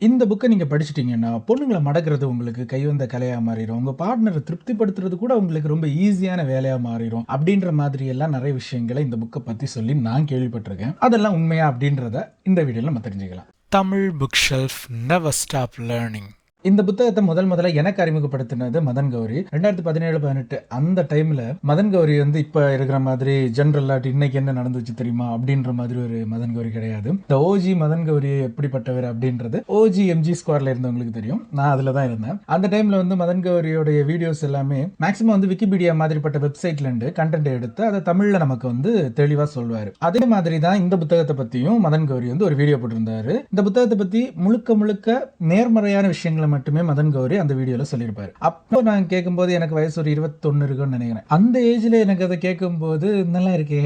இந்த புக்க நீங்க படிச்சுட்டீங்கன்னா, பொண்ணுங்கள மடக்குறது உங்களுக்கு கைவந்த கலையா மாறிரும். உங்க பார்ட்னர திருப்திப்படுத்துறது கூட உங்களுக்கு ரொம்ப ஈஸியான வேலையா மாறிரும். அப்படின்ற மாதிரி எல்லாம் நெறைய விஷயங்கள இந்த புக்க பத்தி சொல்லி நான் கேள்விப்பட்டிருக்கேன். அதெல்லாம் உண்மையா அப்படின்றத இந்த வீடியோல நம்ம தெரிஞ்சுக்கலாம். Tamil Bookshelf Never Stop Learning. இந்த புத்தகத்த முதல்ல எனக்கு அறிமுகப்படுத்தினது மதன் கௌரி. 2017, 18 அந்த டைம்ல மதன் கௌரி வந்து இப்ப இருக்கிற மாதிரி ஜெனரல் இன்னைக்கு என்ன நடந்துச்சு தெரியுமா அப்படின்ற மாதிரி ஒரு மதன் கௌரி கிடையாது. இந்த ஓஜி மதன் கௌரி எப்படிப்பட்டவர் அப்படின்றது ஓஜி எம்ஜி ஸ்குவாட்ல இருந்தவங்களுக்கு தெரியும். நான் அதுல தான் இருந்தேன். அந்த டைம்ல வந்து மதன் கௌரியோடைய வீடியோஸ் எல்லாமே மேக்ஸிமம் வந்து விக்கிபீடியா மாதிரிப்பட்ட வெப்சைட்ல இருந்து கண்டென்ட் எடுத்து அதை தமிழ்ல நமக்கு வந்து தெளிவா சொல்வாரு. அதே மாதிரி தான் இந்த புத்தகத்தை பத்தியும் மதன் கௌரி வந்து ஒரு வீடியோ போட்டிருந்தாரு. இந்த புத்தகத்தை பத்தி முழுக்க நேர்மறையான விஷயங்களை மட்டுமே மதன் கௌரி அந்த வீடியோல சொல்லியிருப்பாரு. அப்போ நான் கேட்கும்போது எனக்கு வயசு ஒரு 21 இருக்குன்னு நினைக்கிறேன். அந்த ஏஜ்ல எனக்கு அதை கேட்கும்போது நல்லா இருக்கே,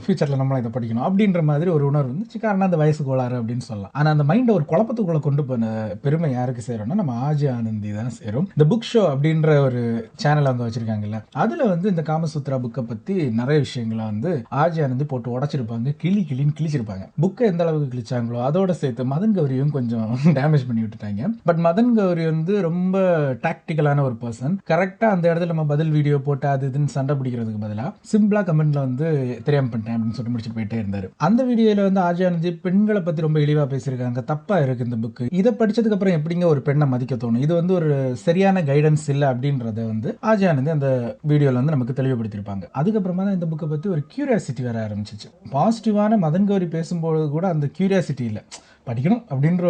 ஃபியூச்சர்ல நம்மளும் இதை படிக்கணும் அப்படின்ற மாதிரி ஒரு உணர்வு இருந்துச்சு. காரணம் அந்த வயசு கோளாறு அப்படின்னு சொல்லலாம். ஆனா அந்த மைண்டை ஒரு குழப்பத்துக்குள்ள கொண்டு போன பெருமை யாருக்கு சேரும்னா நம்ம ஆஜி ஆனந்தி தான் சேரும். இந்த புக் ஷோ அப்படின்ற ஒரு சேனல் அவங்க வச்சிருக்காங்கல்ல, அதுல வந்து இந்த காமசூத்ரா புக்கை பத்தி நிறைய விஷயங்களை வந்து ஆஜி ஆனந்தி போட்டு உடைச்சிருப்பாங்க, கிளின்னு கிழிச்சிருப்பாங்க. புக்கை எந்த அளவுக்கு கிழிச்சாங்களோ அதோட சேர்த்து மதன் கௌரியும் கொஞ்சம் டேமேஜ் பண்ணி விட்டுட்டாங்க. பட் மதன் கௌரி வந்து ரொம்ப டாக்டிக்கலான ஒரு பர்சன். கரெக்டா அந்த இடத்துல நம்ம பதில் வீடியோ போட்டு அது இதுன்னு சண்டை பிடிக்கிறதுக்கு பதிலா சிம்பிளா கமெண்ட்ல வந்து தெரியாம பண்ணிட்டேன் அப்படின்னு சொல்லிட்டு முடிச்சுட்டு போயிட்டே இருந்தாரு. அந்த வீடியோல வந்து ஆஜி ஆனந்தி பெண்களை பத்தி ரொம்ப இழிவா பேசியிருக்காங்க. தப்பா இருக்கு இந்த புக். இதை படிச்சதுக்கு அப்புறம் எப்படிங்க ஒரு பெண்ணை மதிக்க தோணும்? இது வந்து ஒரு சரியான கைடன்ஸ் இல்லை அப்படின்றத வந்து ஆஜி ஆனந்தி அந்த வீடியோல வந்து நமக்கு தெளிவுபடுத்திருப்பாங்க. அதுக்கப்புறமா தான் இந்த புக்கை பத்தி ஒரு கியூரியாசிட்டி வர ஆரம்பிச்சிச்சு. பாசிட்டிவான மதன் கௌரி பேசும்போது கூட அந்த கியூரியாசிட்டி இல்லை, படிக்கணும் அப்படின்ற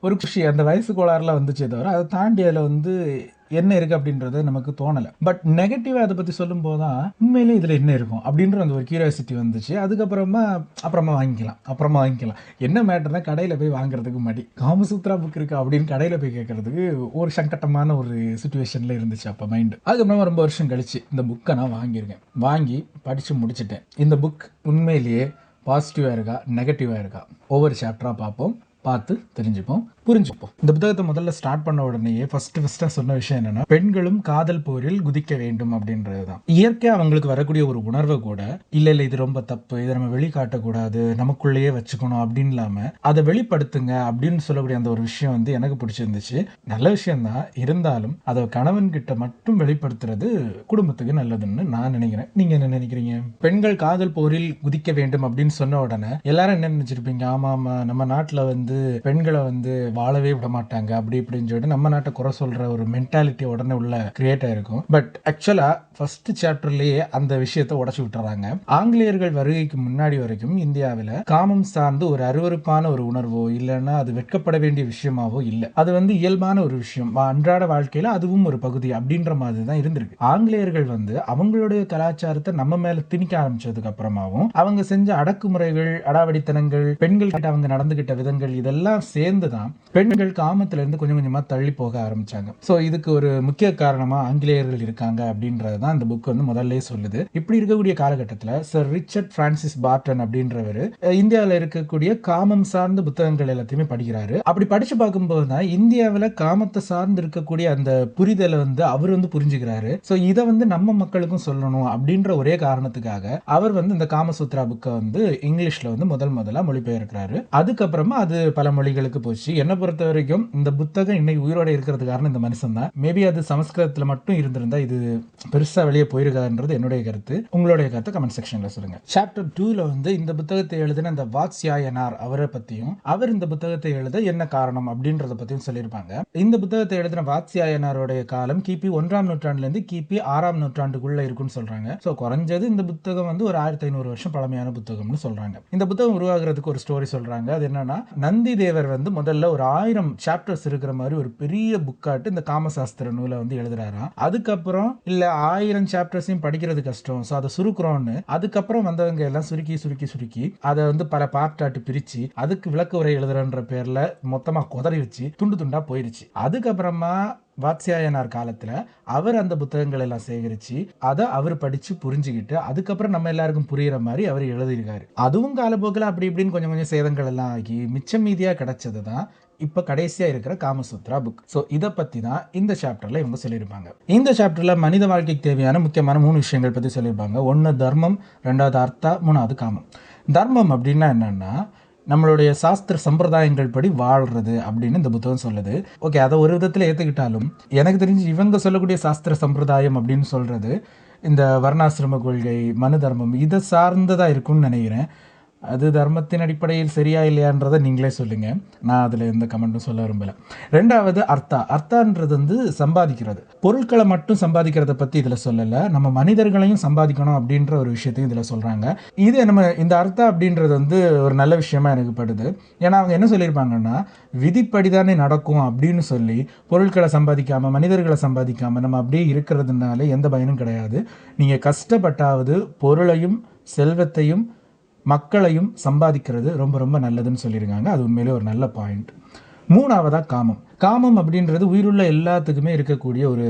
ஒரு குஷி அந்த வயசு கோளாறுல வந்துச்சே தவிர அதை தாண்டி அதில் வந்து என்ன இருக்கு அப்படின்றது நமக்கு தோணலை. பட் நெகட்டிவா அதை பத்தி சொல்லும் போதுதான் உண்மையிலே இதுல என்ன இருக்கும் அப்படின்ற அந்த ஒரு கியூரியாசிட்டி வந்துச்சு. அதுக்கப்புறமா வாங்கிக்கலாம் என்ன மேட்டர்னா கடையில போய் வாங்குறதுக்கு மாட்டி காமசூத்ரா புக் இருக்கு அப்படின்னு கடையில போய் கேட்கறதுக்கு ஒரு சங்கட்டமான ஒரு சுச்சுவேஷன்ல இருந்துச்சு அப்ப மைண்ட். அதுக்கப்புறமா ரொம்ப வருஷம் கழிச்சு இந்த புக்கை நான் வாங்கியிருக்கேன். வாங்கி படிச்சு முடிச்சுட்டேன். இந்த புக் உண்மையிலேயே பாசிட்டிவாக இருக்கா நெகட்டிவாக இருக்கா ஒவ்வொரு சாப்டராக பார்ப்போம், பார்த்து தெரிஞ்சுப்போம், புரிஞ்சுப்போம். இந்த புத்தகத்தை முதல்ல ஸ்டார்ட் பண்ண உடனேயே ஃபர்ஸ்டா சொன்ன விஷயம் என்னன்னா, பெண்களும் காதல் போரில் குதிக்க வேண்டும் அப்படின்றது தான். இயற்கையா அவங்களுக்கு வரக்கூடிய ஒரு உணர்வை கூட இல்ல இது ரொம்ப தப்பு, இதை நம்ம வெளிக்காட்டக்கூடாது, நமக்குள்ளேயே வச்சுக்கணும் அப்படின்னு இல்லாம அதை வெளிப்படுத்துங்க அப்படின்னு சொல்லக்கூடிய அந்த ஒரு விஷயம் வந்து எனக்கு பிடிச்சிருந்துச்சு. நல்ல விஷயம் தான், இருந்தாலும் அதை கணவன் கிட்ட மட்டும் வெளிப்படுத்துறது குடும்பத்துக்கு நல்லதுன்னு நான் நினைக்கிறேன். நீங்க என்ன நினைக்கிறீங்க? பெண்கள் காதல் போரில் குதிக்க வேண்டும் அப்படின்னு சொன்ன உடனே எல்லாரும் என்ன நினைச்சிருப்பீங்க? ஆமா நம்ம நாட்டுல வந்து பெண்களை வந்து வாழவே விட மாட்டாங்க அப்படி இப்படின்னு சொல்லிட்டு நம்ம நாட்டை குறை சொல்ற ஒரு மென்டாலிட்டி உடனே உள்ள கிரியேட் ஆயிருக்கும். பட் ஆக்சுவலா ஃபர்ஸ்ட் சாப்டர்லயே அந்த விஷயத்தை உடச்சு விட்டுறாங்க. ஆங்கிலேயர்கள் வருகைக்கு முன்னாடி வரைக்கும் இந்தியாவில் காமம் சார்ந்து ஒரு அருவருப்பான ஒரு உணர்வோ இல்லைன்னா அது வெட்கப்பட வேண்டிய விஷயமாவோ இல்லை. அது வந்து இயல்பான ஒரு விஷயம், அன்றாட வாழ்க்கையில அதுவும் ஒரு பகுதி அப்படின்ற மாதிரி தான் இருந்திருக்கு. ஆங்கிலேயர்கள் வந்து அவங்களுடைய கலாச்சாரத்தை நம்ம மேல திணிக்க ஆரம்பிச்சதுக்கு அப்புறமாவும் அவங்க செஞ்ச அடக்குமுறைகள், அடாவடித்தனங்கள், பெண்கள் கிட்ட அவங்க நடந்துகிட்ட விதங்கள் இதெல்லாம் சேர்ந்துதான் பெண்கள் காமத்துல இருந்து கொஞ்சம் கொஞ்சமா தள்ளி போக ஆரம்பிச்சாங்க. சோ இதுக்கு ஒரு முக்கிய காரணமா ஆங்கிலேயர்கள் இருக்காங்க அப்படின்றதுதான் இந்த புக் வந்து முதல்ல சொல்லுது. இப்படி இருக்கக்கூடிய காலகட்டத்தில் சர் ரிச்சர்ட் பிரான்சிஸ் பார்டன் அப்படின்றவர் இந்தியாவில் இருக்கக்கூடிய காமம் சார்ந்த புத்தகங்கள் எல்லாத்தையுமே படிக்கிறாரு. அப்படி படிச்சு பார்க்கும்போது தான் இந்தியாவில் காமத்தை சார்ந்து இருக்கக்கூடிய அந்த புரிதலை வந்து அவர் வந்து புரிஞ்சுக்கிறாரு. சோ இதை வந்து நம்ம மக்களுக்கும் சொல்லணும் அப்படின்ற ஒரே காரணத்துக்காக அவர் வந்து இந்த காமசூத்ரா புக்கை வந்து இங்கிலீஷ்ல வந்து முதலா மொழிபெயர்க்கிறாரு. அதுக்கப்புறமா அது பல மொழிகளுக்கு போச்சு. என்ன பொறுத்த வரைக்கும் இந்த புத்தகம் இன்னைக்கு உயிரோட இருக்கிறது காரணம் இந்த மனுஷன் தான். மேபி அது சமஸ்கிருதத்துல மட்டும் இருந்திருந்தா இது பெருசா வெளியே போயிருக்காதுன்றது என்னுடைய கருத்து. உங்களுடைய கருத்தை கமெண்ட் செக்ஷன்ல சொல்லுங்க. சாப்டர் 2ல வந்து இந்த புத்தகத்தை எழுதின இந்த வாத்ஸ்யாயனார் அவரை பத்தியும் அவர் இந்த புத்தகத்தை எழுத என்ன காரணம் அப்படின்றத பத்தியும் சொல்லியிருப்பாங்க. இந்த புத்தகத்தை எழுதின வாத்ஸ்யாயனாருடைய காலம் கிபி 1ஆம் நூற்றாண்டுல இருந்து கிபி 6ஆம் நூற்றாண்டுக்குள்ள இருக்குன்னு சொல்றாங்க. சோ குறைஞ்சது இந்த புத்தகம் வந்து ஒரு 1500 வருஷம் பழமையான புத்தகம்னு சொல்றாங்க. இந்த புத்தகம் உருவாகிறதுக்கு ஒரு ஸ்டோரி சொல்றாங்க. அது என்னன்னா, நந்தி தேவர் வந்து முதல்ல ஒரு 1000 சாப்டர்ஸ் இருக்கிற மாதிரி ஒரு பெரிய புக்காட்டு இந்த காமசாஸ்திர நூலை வந்து எழுதுறாராம். அதுக்கப்புறம் இல்ல 1000 சாப்டர்ஸையும் படிக்கிறது கஷ்டம், சோ அதை சுருக்குறோம்னு அதுக்கப்புறம் வந்தவங்க எல்லாம் சுருக்கி அதை வந்து பல பார்ட்டாட்டு பிரிச்சு அதுக்கு விளக்க உரை எழுதுறன்ற பேர்ல மொத்தமா குதறி வச்சு துண்டு துண்டா போயிருச்சு. அதுக்கப்புறமா வாத்ஸ்யாயனார் காலத்துல அவர் அந்த புத்தகங்கள் எல்லாம் சேகரிச்சு அதை அவர் படிச்சு புரிஞ்சுக்கிட்டு அதுக்கப்புறம் நம்ம எல்லாருக்கும் புரியுற மாதிரி அவர் எழுதியிருக்காரு. அதுவும் காலப்போக்கில் அப்படி இப்படின்னு கொஞ்சம் சேதங்கள் எல்லாம் ஆகி மிச்சம் மீதியா கிடைச்சது தான் இப்ப கடைசியா இருக்கிற காமசூத்ரா புக். சோ இதை பத்தி தான் இந்த சாப்டர்ல இவங்க சொல்லியிருப்பாங்க. இந்த சாப்டர்ல மனித வாழ்க்கைக்கு தேவையான முக்கியமான 3 விஷயங்கள் பத்தி சொல்லியிருப்பாங்க. 1 தர்மம், 2வது அர்த்தா, 3வது காமம். தர்மம் அப்படின்னா என்னன்னா, நம்மளுடைய சாஸ்திர சம்பிரதாயங்கள் படி வாழ்றது அப்படின்னு இந்த புத்தகம் சொல்லுது. ஓகே, அதை ஒரு விதத்தில் ஏற்றுக்கிட்டாலும் எனக்கு தெரிஞ்சு இவங்க சொல்லக்கூடிய சாஸ்திர சம்பிரதாயம் அப்படின்னு சொல்கிறது இந்த வர்ணாசிரம கொள்கை, மனு தர்மம் இதை சார்ந்ததாக இருக்கும்னு நினைக்கிறேன். அது தர்மத்தின் அடிப்படையில் சரியா இல்லையான்றதை நீங்களே சொல்லுங்கள். நான் அதில் எந்த கமெண்ட்டும் சொல்ல விரும்பலை. ரெண்டாவது அர்த்தான்றது வந்து சம்பாதிக்கிறது. பொருட்களை மட்டும் சம்பாதிக்கிறத பற்றி இதில் சொல்லலை, நம்ம மனிதர்களையும் சம்பாதிக்கணும் அப்படின்ற ஒரு விஷயத்தையும் இதில் சொல்கிறாங்க. இது நம்ம இந்த அர்த்தா அப்படின்றது வந்து ஒரு நல்ல விஷயமா எனக்கு படுது. ஏன்னா அவங்க என்ன சொல்லியிருப்பாங்கன்னா, விதிப்படி தானே நடக்கும் அப்படின்னு சொல்லி பொருட்களை சம்பாதிக்காமல் மனிதர்களை சம்பாதிக்காமல் நம்ம அப்படியே இருக்கிறதுனால எந்த பயனும் கிடையாது. நீங்கள் கஷ்டப்பட்டாவது பொருளையும் செல்வத்தையும் மக்களையும் சம்பாதிக்கிறது ரொம்ப ரொம்ப நல்லதுன்னு சொல்லியிருக்காங்க. அது உண்மையிலே ஒரு நல்ல பாயிண்ட். மூணாவதாக காமம் அப்படின்றது உயிருள்ள எல்லாத்துக்குமே இருக்கக்கூடிய ஒரு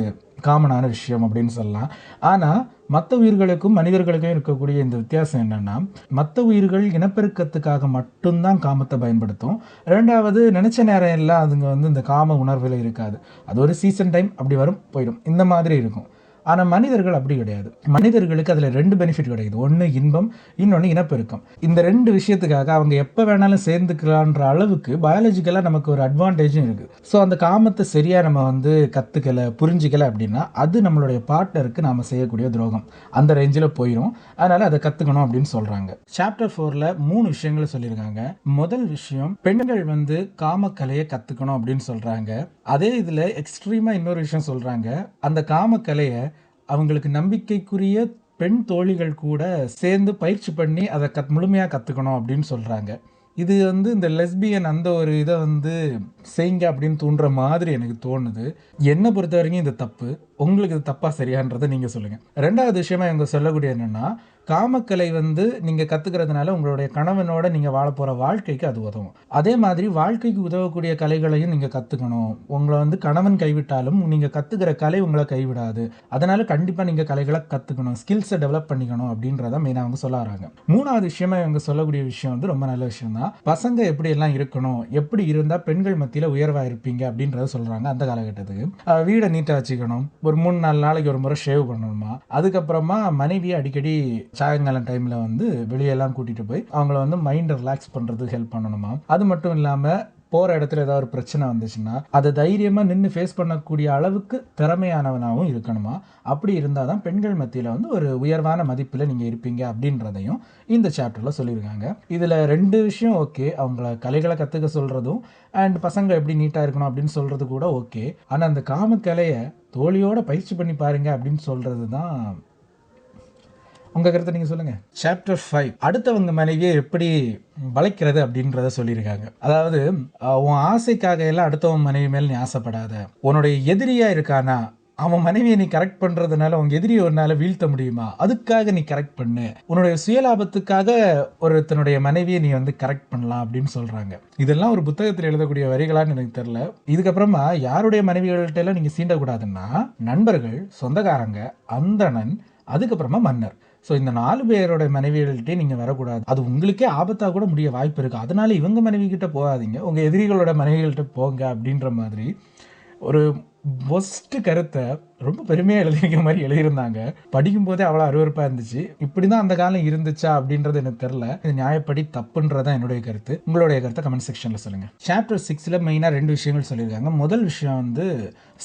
காமனான விஷயம் அப்படின்னு சொல்லலாம். ஆனால் மற்ற உயிர்களுக்கும் மனிதர்களுக்கும் இருக்கக்கூடிய இந்த வித்தியாசம் என்னென்னா, மற்ற உயிர்கள் இனப்பெருக்கத்துக்காக மட்டும்தான் காமத்தை பயன்படுத்தும். ரெண்டாவது நினச்ச நேரம் எல்லாம் அதுங்க வந்து இந்த காம உணர்வில் இருக்காது. அது ஒரு சீசன் டைம் அப்படி வரும் போயிடும், இந்த மாதிரி இருக்கும். ஆனால் மனிதர்கள் அப்படி கிடையாது. மனிதர்களுக்கு அதில் 2 பெனிஃபிட் கிடைக்குது. ஒன்று இன்பம், இன்னொன்று இனப்பெருக்கம். இந்த 2 விஷயத்துக்காக அவங்க எப்போ வேணாலும் சேர்ந்துக்கலான்ற அளவுக்கு பயாலஜிக்கலாக நமக்கு ஒரு அட்வான்டேஜும் இருக்குது. ஸோ அந்த காமத்தை சரியாக நம்ம வந்து கற்றுக்கலை, புரிஞ்சிக்கலை அப்படின்னா அது நம்மளுடைய பார்ட்னருக்கு நாம் செய்யக்கூடிய துரோகம். அந்த ரேஞ்சில் போயிடும். அதனால் அதை கற்றுக்கணும் அப்படின்னு சொல்கிறாங்க. சாப்டர் 4ல் 3 விஷயங்களை சொல்லியிருக்காங்க. முதல் விஷயம், பெண்கள் வந்து காமக்கலையை கற்றுக்கணும் அப்படின்னு சொல்கிறாங்க. அதே இதில் எக்ஸ்ட்ரீமாக இன்னொரு விஷயம் சொல்கிறாங்க, அந்த காமக்கலையை அவங்களுக்கு நம்பிக்கைக்குரிய பெண் தோழிகள் கூட சேர்ந்து பயிற்சி பண்ணி அதை முழுமையாக கற்றுக்கணும் அப்படின்னு சொல்கிறாங்க. இது வந்து இந்த லெஸ்பியன் அந்த ஒரு இதை வந்து செய்யுங்க அப்படின்னு தூண்டுற மாதிரி எனக்கு தோணுது. என்னை பொறுத்த வரைக்கும் இது தப்பு. உங்களுக்கு இது தப்பாக சரியான்றதை நீங்கள் சொல்லுங்கள். ரெண்டாவது விஷயமா இவங்க சொல்லக்கூடிய என்னென்னா, காமக்கலை வந்து நீங்கள் கற்றுக்கிறதுனால உங்களுடைய கணவனோட நீங்கள் வாழ போகிற வாழ்க்கைக்கு அது உதவும். அதே மாதிரி வாழ்க்கைக்கு உதவக்கூடிய கலைகளையும் நீங்கள் கற்றுக்கணும். உங்களை வந்து கணவன் கைவிட்டாலும் நீங்கள் கற்றுக்கிற கலை உங்களை கைவிடாது. அதனால் கண்டிப்பாக நீங்கள் கலைகளை கற்றுக்கணும், ஸ்கில்ஸை டெவலப் பண்ணிக்கணும் அப்படின்றத மெயினாக அவங்க சொல்ல வராங்க. மூணாவது விஷயமா இவங்க சொல்லக்கூடிய விஷயம் வந்து ரொம்ப நல்ல விஷயம் தான். பசங்க எப்படி எல்லாம் இருக்கணும், எப்படி இருந்தால் பெண்கள் மத்தியில் உயர்வாக இருப்பீங்க அப்படின்றத சொல்கிறாங்க. அந்த காலகட்டத்துக்கு வீடை நீட்டாக வச்சுக்கணும், ஒரு 3-4 நாளைக்கு ஒரு முறை ஷேவ் பண்ணணுமா, அதுக்கப்புறமா மனைவியை அடிக்கடி சாயங்காலம் டைமில் வந்து வெளியெல்லாம் கூட்டிகிட்டு போய் அவங்கள வந்து மைண்டை ரிலாக்ஸ் பண்ணுறதுக்கு ஹெல்ப் பண்ணணுமா. அது மட்டும் இல்லாமல் போகிற இடத்துல ஏதாவது ஒரு பிரச்சனை வந்துச்சுன்னா அதை தைரியமாக நின்று ஃபேஸ் பண்ணக்கூடிய அளவுக்கு திறமையானவனாகவும் இருக்கணுமா. அப்படி இருந்தால் தான் பெண்கள் மத்தியில் வந்து ஒரு உயர்வான மதிப்பில் நீங்கள் இருப்பீங்க அப்படின்றதையும் இந்த சாப்டரில் சொல்லியிருக்காங்க. இதில் 2 விஷயம் ஓகே, அவங்கள கலைகளை கற்றுக்க சொல்கிறதும் அண்ட் பசங்க எப்படி நீட்டாக இருக்கணும் அப்படின்னு சொல்கிறது கூட ஓகே. ஆனால் அந்த காமக்கலையை தோழியோட பயிற்சி பண்ணி பாருங்க அப்படின்னு சொல்கிறது தான். உங்கள் கருத்தை நீங்கள் சொல்லுங்கள். சாப்டர் 5, அடுத்தவங்க மனைவியை எப்படி வளைக்கிறது அப்படின்றத சொல்லியிருக்காங்க. அதாவது உன் ஆசைக்காக எல்லாம் அடுத்தவன் மனைவி மேல் நீ ஆசைப்படாத. உன்னுடைய எதிரியாக இருக்கானா, அவன் மனைவியை நீ கரெக்ட் பண்ணுறதுனால உங்கள் எதிரியை ஒரு நாள் வீழ்த்த முடியுமா, அதுக்காக நீ கரெக்ட் பண்ணு. உன்னுடைய சுயலாபத்துக்காக ஒருத்தனுடைய மனைவியை நீ வந்து கரெக்ட் பண்ணலாம் அப்படின்னு சொல்கிறாங்க. இதெல்லாம் ஒரு புத்தகத்தில் எழுதக்கூடிய வரிகளான்னு எனக்கு தெரியல. இதுக்கப்புறமா யாருடைய மனைவிகள்கிட்ட எல்லாம் நீங்கள் சீண்டக்கூடாதுன்னா, நண்பர்கள், சொந்தக்காரங்க, அந்தணன், அதுக்கப்புறமா மன்னர். ஸோ இந்த 4 பேரோட மனைவிகள்கிட்டே நீங்கள் வரக்கூடாது. அது உங்களுக்கே ஆபத்தாக கூட முடிய வாய்ப்பு இருக்குது. அதனால இவங்க மனைவிக்கிட்ட போகாதீங்க, உங்கள் எதிரிகளோட மனைவிகள்கிட்ட போங்க அப்படின்ற மாதிரி ஒரு ஒஸ்ட் கருத்தை ரொம்ப பெருமையாக எழுதிக்கிற மாதிரி எழுதியிருந்தாங்க. படிக்கும்போதே அவ்வளோ அருவருப்பாக இருந்துச்சு. இப்படி தான் அந்த காலம் இருந்துச்சா அப்படின்றது எனக்கு தெரில. இது நியாயப்படி தப்புன்றதான் என்னுடைய கருத்து. உங்களுடைய கருத்தை கமெண்ட் செக்ஷனில் சொல்லுங்கள். சாப்டர் 6ல் மெயினாக 2 விஷயங்கள் சொல்லியிருக்காங்க. முதல் விஷயம் வந்து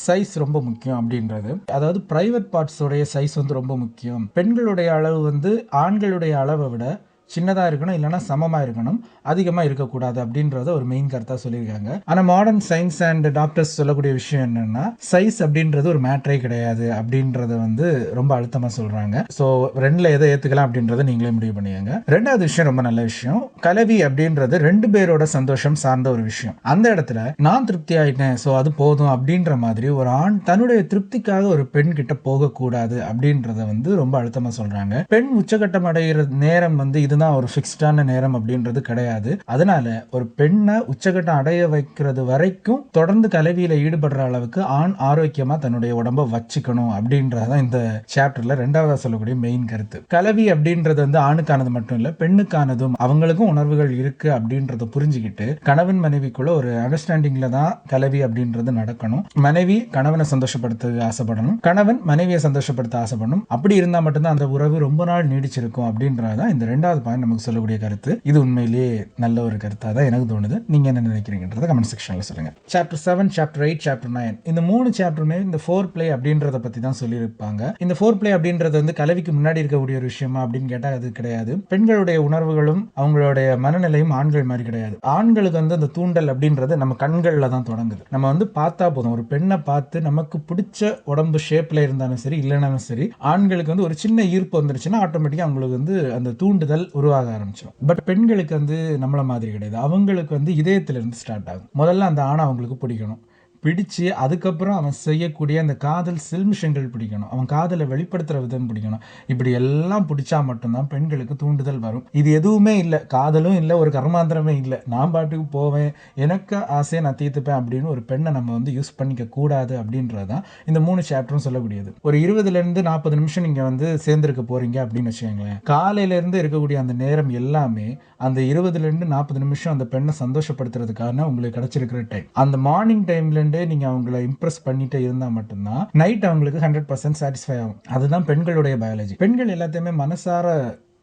சைஸ் ரொம்ப முக்கியம் அப்படின்றது. அதாவது ப்ரைவேட் பார்ட்ஸோடைய சைஸ் வந்து ரொம்ப முக்கியம். பெண்களுடைய அளவு வந்து ஆண்களுடைய அளவை விட சின்னதாக இருக்கணும், இல்லைனா சமமாக இருக்கணும், அதிகமாக இருக்கக்கூடாது அப்படின்றத ஒரு மெயின் கருத்தாக சொல்லியிருக்காங்க. ஆனால் மாடர்ன் சயின்ஸ் அண்ட் டாக்டர்ஸ் சொல்லக்கூடிய விஷயம் என்னென்னா, சைஸ் அப்படின்றது ஒரு மேட்ரே கிடையாது அப்படின்றத வந்து ரொம்ப அழுத்தமாக சொல்கிறாங்க. ஸோ 2ல் எதை ஏற்றுக்கலாம் அப்படின்றத நீங்களே முடிவு பண்ணிக்கங்க. ரெண்டாவது விஷயம் ரொம்ப நல்ல விஷயம். கலவி அப்படின்றது 2 பேரோட சந்தோஷம் சார்ந்த ஒரு விஷயம். அந்த இடத்துல நான் திருப்தி ஆகிட்டேன், ஸோ அது போதும் அப்படின்ற மாதிரி ஒரு ஆண் தன்னுடைய திருப்திக்காக ஒரு பெண் கிட்ட போகக்கூடாது அப்படின்றத வந்து ரொம்ப அழுத்தமாக சொல்கிறாங்க. பெண் உச்சகட்டம் அடைகிற நேரம் வந்து இது ஒரு ஃபிக்ஸ்டான நேரம் அப்படின்றது கிடையாது. அதனால ஒரு பெண்ணை உச்சகட்டம் அடைய வைக்கிறது வரைக்கும் தொடர்ந்து கலவியில ஈடுபடுற அளவுக்கு ஆண் ஆரோக்கியமா தன்னுடைய உடம்ப வச்சுக்கணும் அப்படின்றதான் இந்த சாப்டர்ல 2வது சொல்லக்கூடிய மெயின் கருத்து. கலவி அப்படின்றது வந்து ஆணுக்கானது மட்டும் இல்ல, பெண்ணுக்கானதும். அவங்களுக்கும் உணர்வுகள் இருக்கு அப்படின்றத புரிஞ்சுக்கிட்டு கணவன் மனைவிக்குள்ள ஒரு அண்டர்ஸ்டாண்டிங்ல தான் கலவி அப்படின்றது நடக்கணும். மனைவி கணவனை சந்தோஷப்படுத்த ஆசைப்படணும், கணவன் மனைவியை சந்தோஷப்படுத்த ஆசைப்படணும். அப்படி இருந்தா மட்டும்தான் அந்த உறவு ரொம்ப நாள் நீடிச்சிருக்கும் அப்படின்றதான் இந்த 2வது பாயிண்ட் நமக்கு சொல்லக்கூடிய கருத்து. இது உண்மையிலேயே நல்ல ஒரு கருத்தாக தான் எனக்கு தோணுது. நீங்கள் என்ன நினைக்கிறீங்கன்றத கமெண்ட் செக்ஷனில் சொல்லுங்கள். சாப்டர் 7, சாப்டர் 8, சாப்டர் 9 இந்த 3 சாப்டருமே இந்த ஃபோர் பிளே அப்படின்றத பற்றி தான் சொல்லியிருப்பாங்க. இந்த ஃபோர் பிளே அப்படின்றது வந்து கலவிக்கு முன்னாடி இருக்கக்கூடிய ஒரு விஷயமா அப்படின்னு கேட்டால் அது கிடையாது. பெண்களுடைய உணர்வுகளும் அவங்களுடைய மனநிலையும் ஆண்கள் மாதிரி கிடையாது. ஆண்களுக்கு வந்து அந்த தூண்டல் அப்படின்றது நம்ம கண்களில் தான் தொடங்குது. நம்ம வந்து பார்த்தா போதும், ஒரு பெண்ணை பார்த்து நமக்கு பிடிச்ச உடம்பு ஷேப்ல இருந்தாலும் சரி இல்லைனாலும் சரி, ஆண்களுக்கு வந்து ஒரு சின்ன ஈர்ப்பு வந்துருச்சுன்னா ஆட்டோமேட்டிக்காக அவங்களுக்கு வந்து அந்த தூண்டுதல் உருவாக ஆரம்பிச்சிடும். பட் பெண்களுக்கு வந்து நம்மள மாதிரி கிடையாது. அவங்களுக்கு வந்து இதயத்திலிருந்து ஸ்டார்ட் ஆகும். முதல்ல அந்த ஆணை அவங்களுக்கு பிடிக்கணும். பிடிச்சு அதுக்கப்புறம் அவன் செய்யக்கூடிய அந்த காதல் சில்மிஷங்கள் பிடிக்கணும். அவன் காதலை வெளிப்படுத்துகிற விதம் பிடிக்கணும். இப்படி எல்லாம் பிடிச்சா மட்டும்தான் பெண்களுக்கு தூண்டுதல் வரும். இது எதுவுமே இல்லை, காதலும் இல்லை, ஒரு கர்மாந்திரமே இல்லை, நான் பாட்டுக்கு போவேன், எனக்கு ஆசையை நான் தீர்த்துப்பேன் அப்படின்னு ஒரு பெண்ணை நம்ம வந்து யூஸ் பண்ணிக்க கூடாது அப்படின்றது தான் இந்த 3 சாப்டரும் சொல்லக்கூடியது. ஒரு 20லேருந்து 40 நிமிஷம் நீங்கள் வந்து சேர்ந்துருக்க போகிறீங்க அப்படின்னு வச்சுக்கோங்களேன். காலையிலேருந்து இருக்கக்கூடிய அந்த நேரம் எல்லாமே அந்த 20லேருந்து 40 நிமிஷம் அந்த பெண்ணை சந்தோஷப்படுத்துறதுக்கான உங்களுக்கு கிடைச்சிருக்கிற டைம். அந்த மார்னிங் டைம்லேருந்து நீங்கள் அவங்கள இம்ப்ரெஸ் பண்ணிட்டு இருந்தால் மட்டும்தான் நைட் அவங்களுக்கு 100% சாட்டிஸ்ஃபை ஆகும். அதுதான் பெண்களுடைய பயாலஜி. பெண்கள் எல்லாத்தையுமே மனசார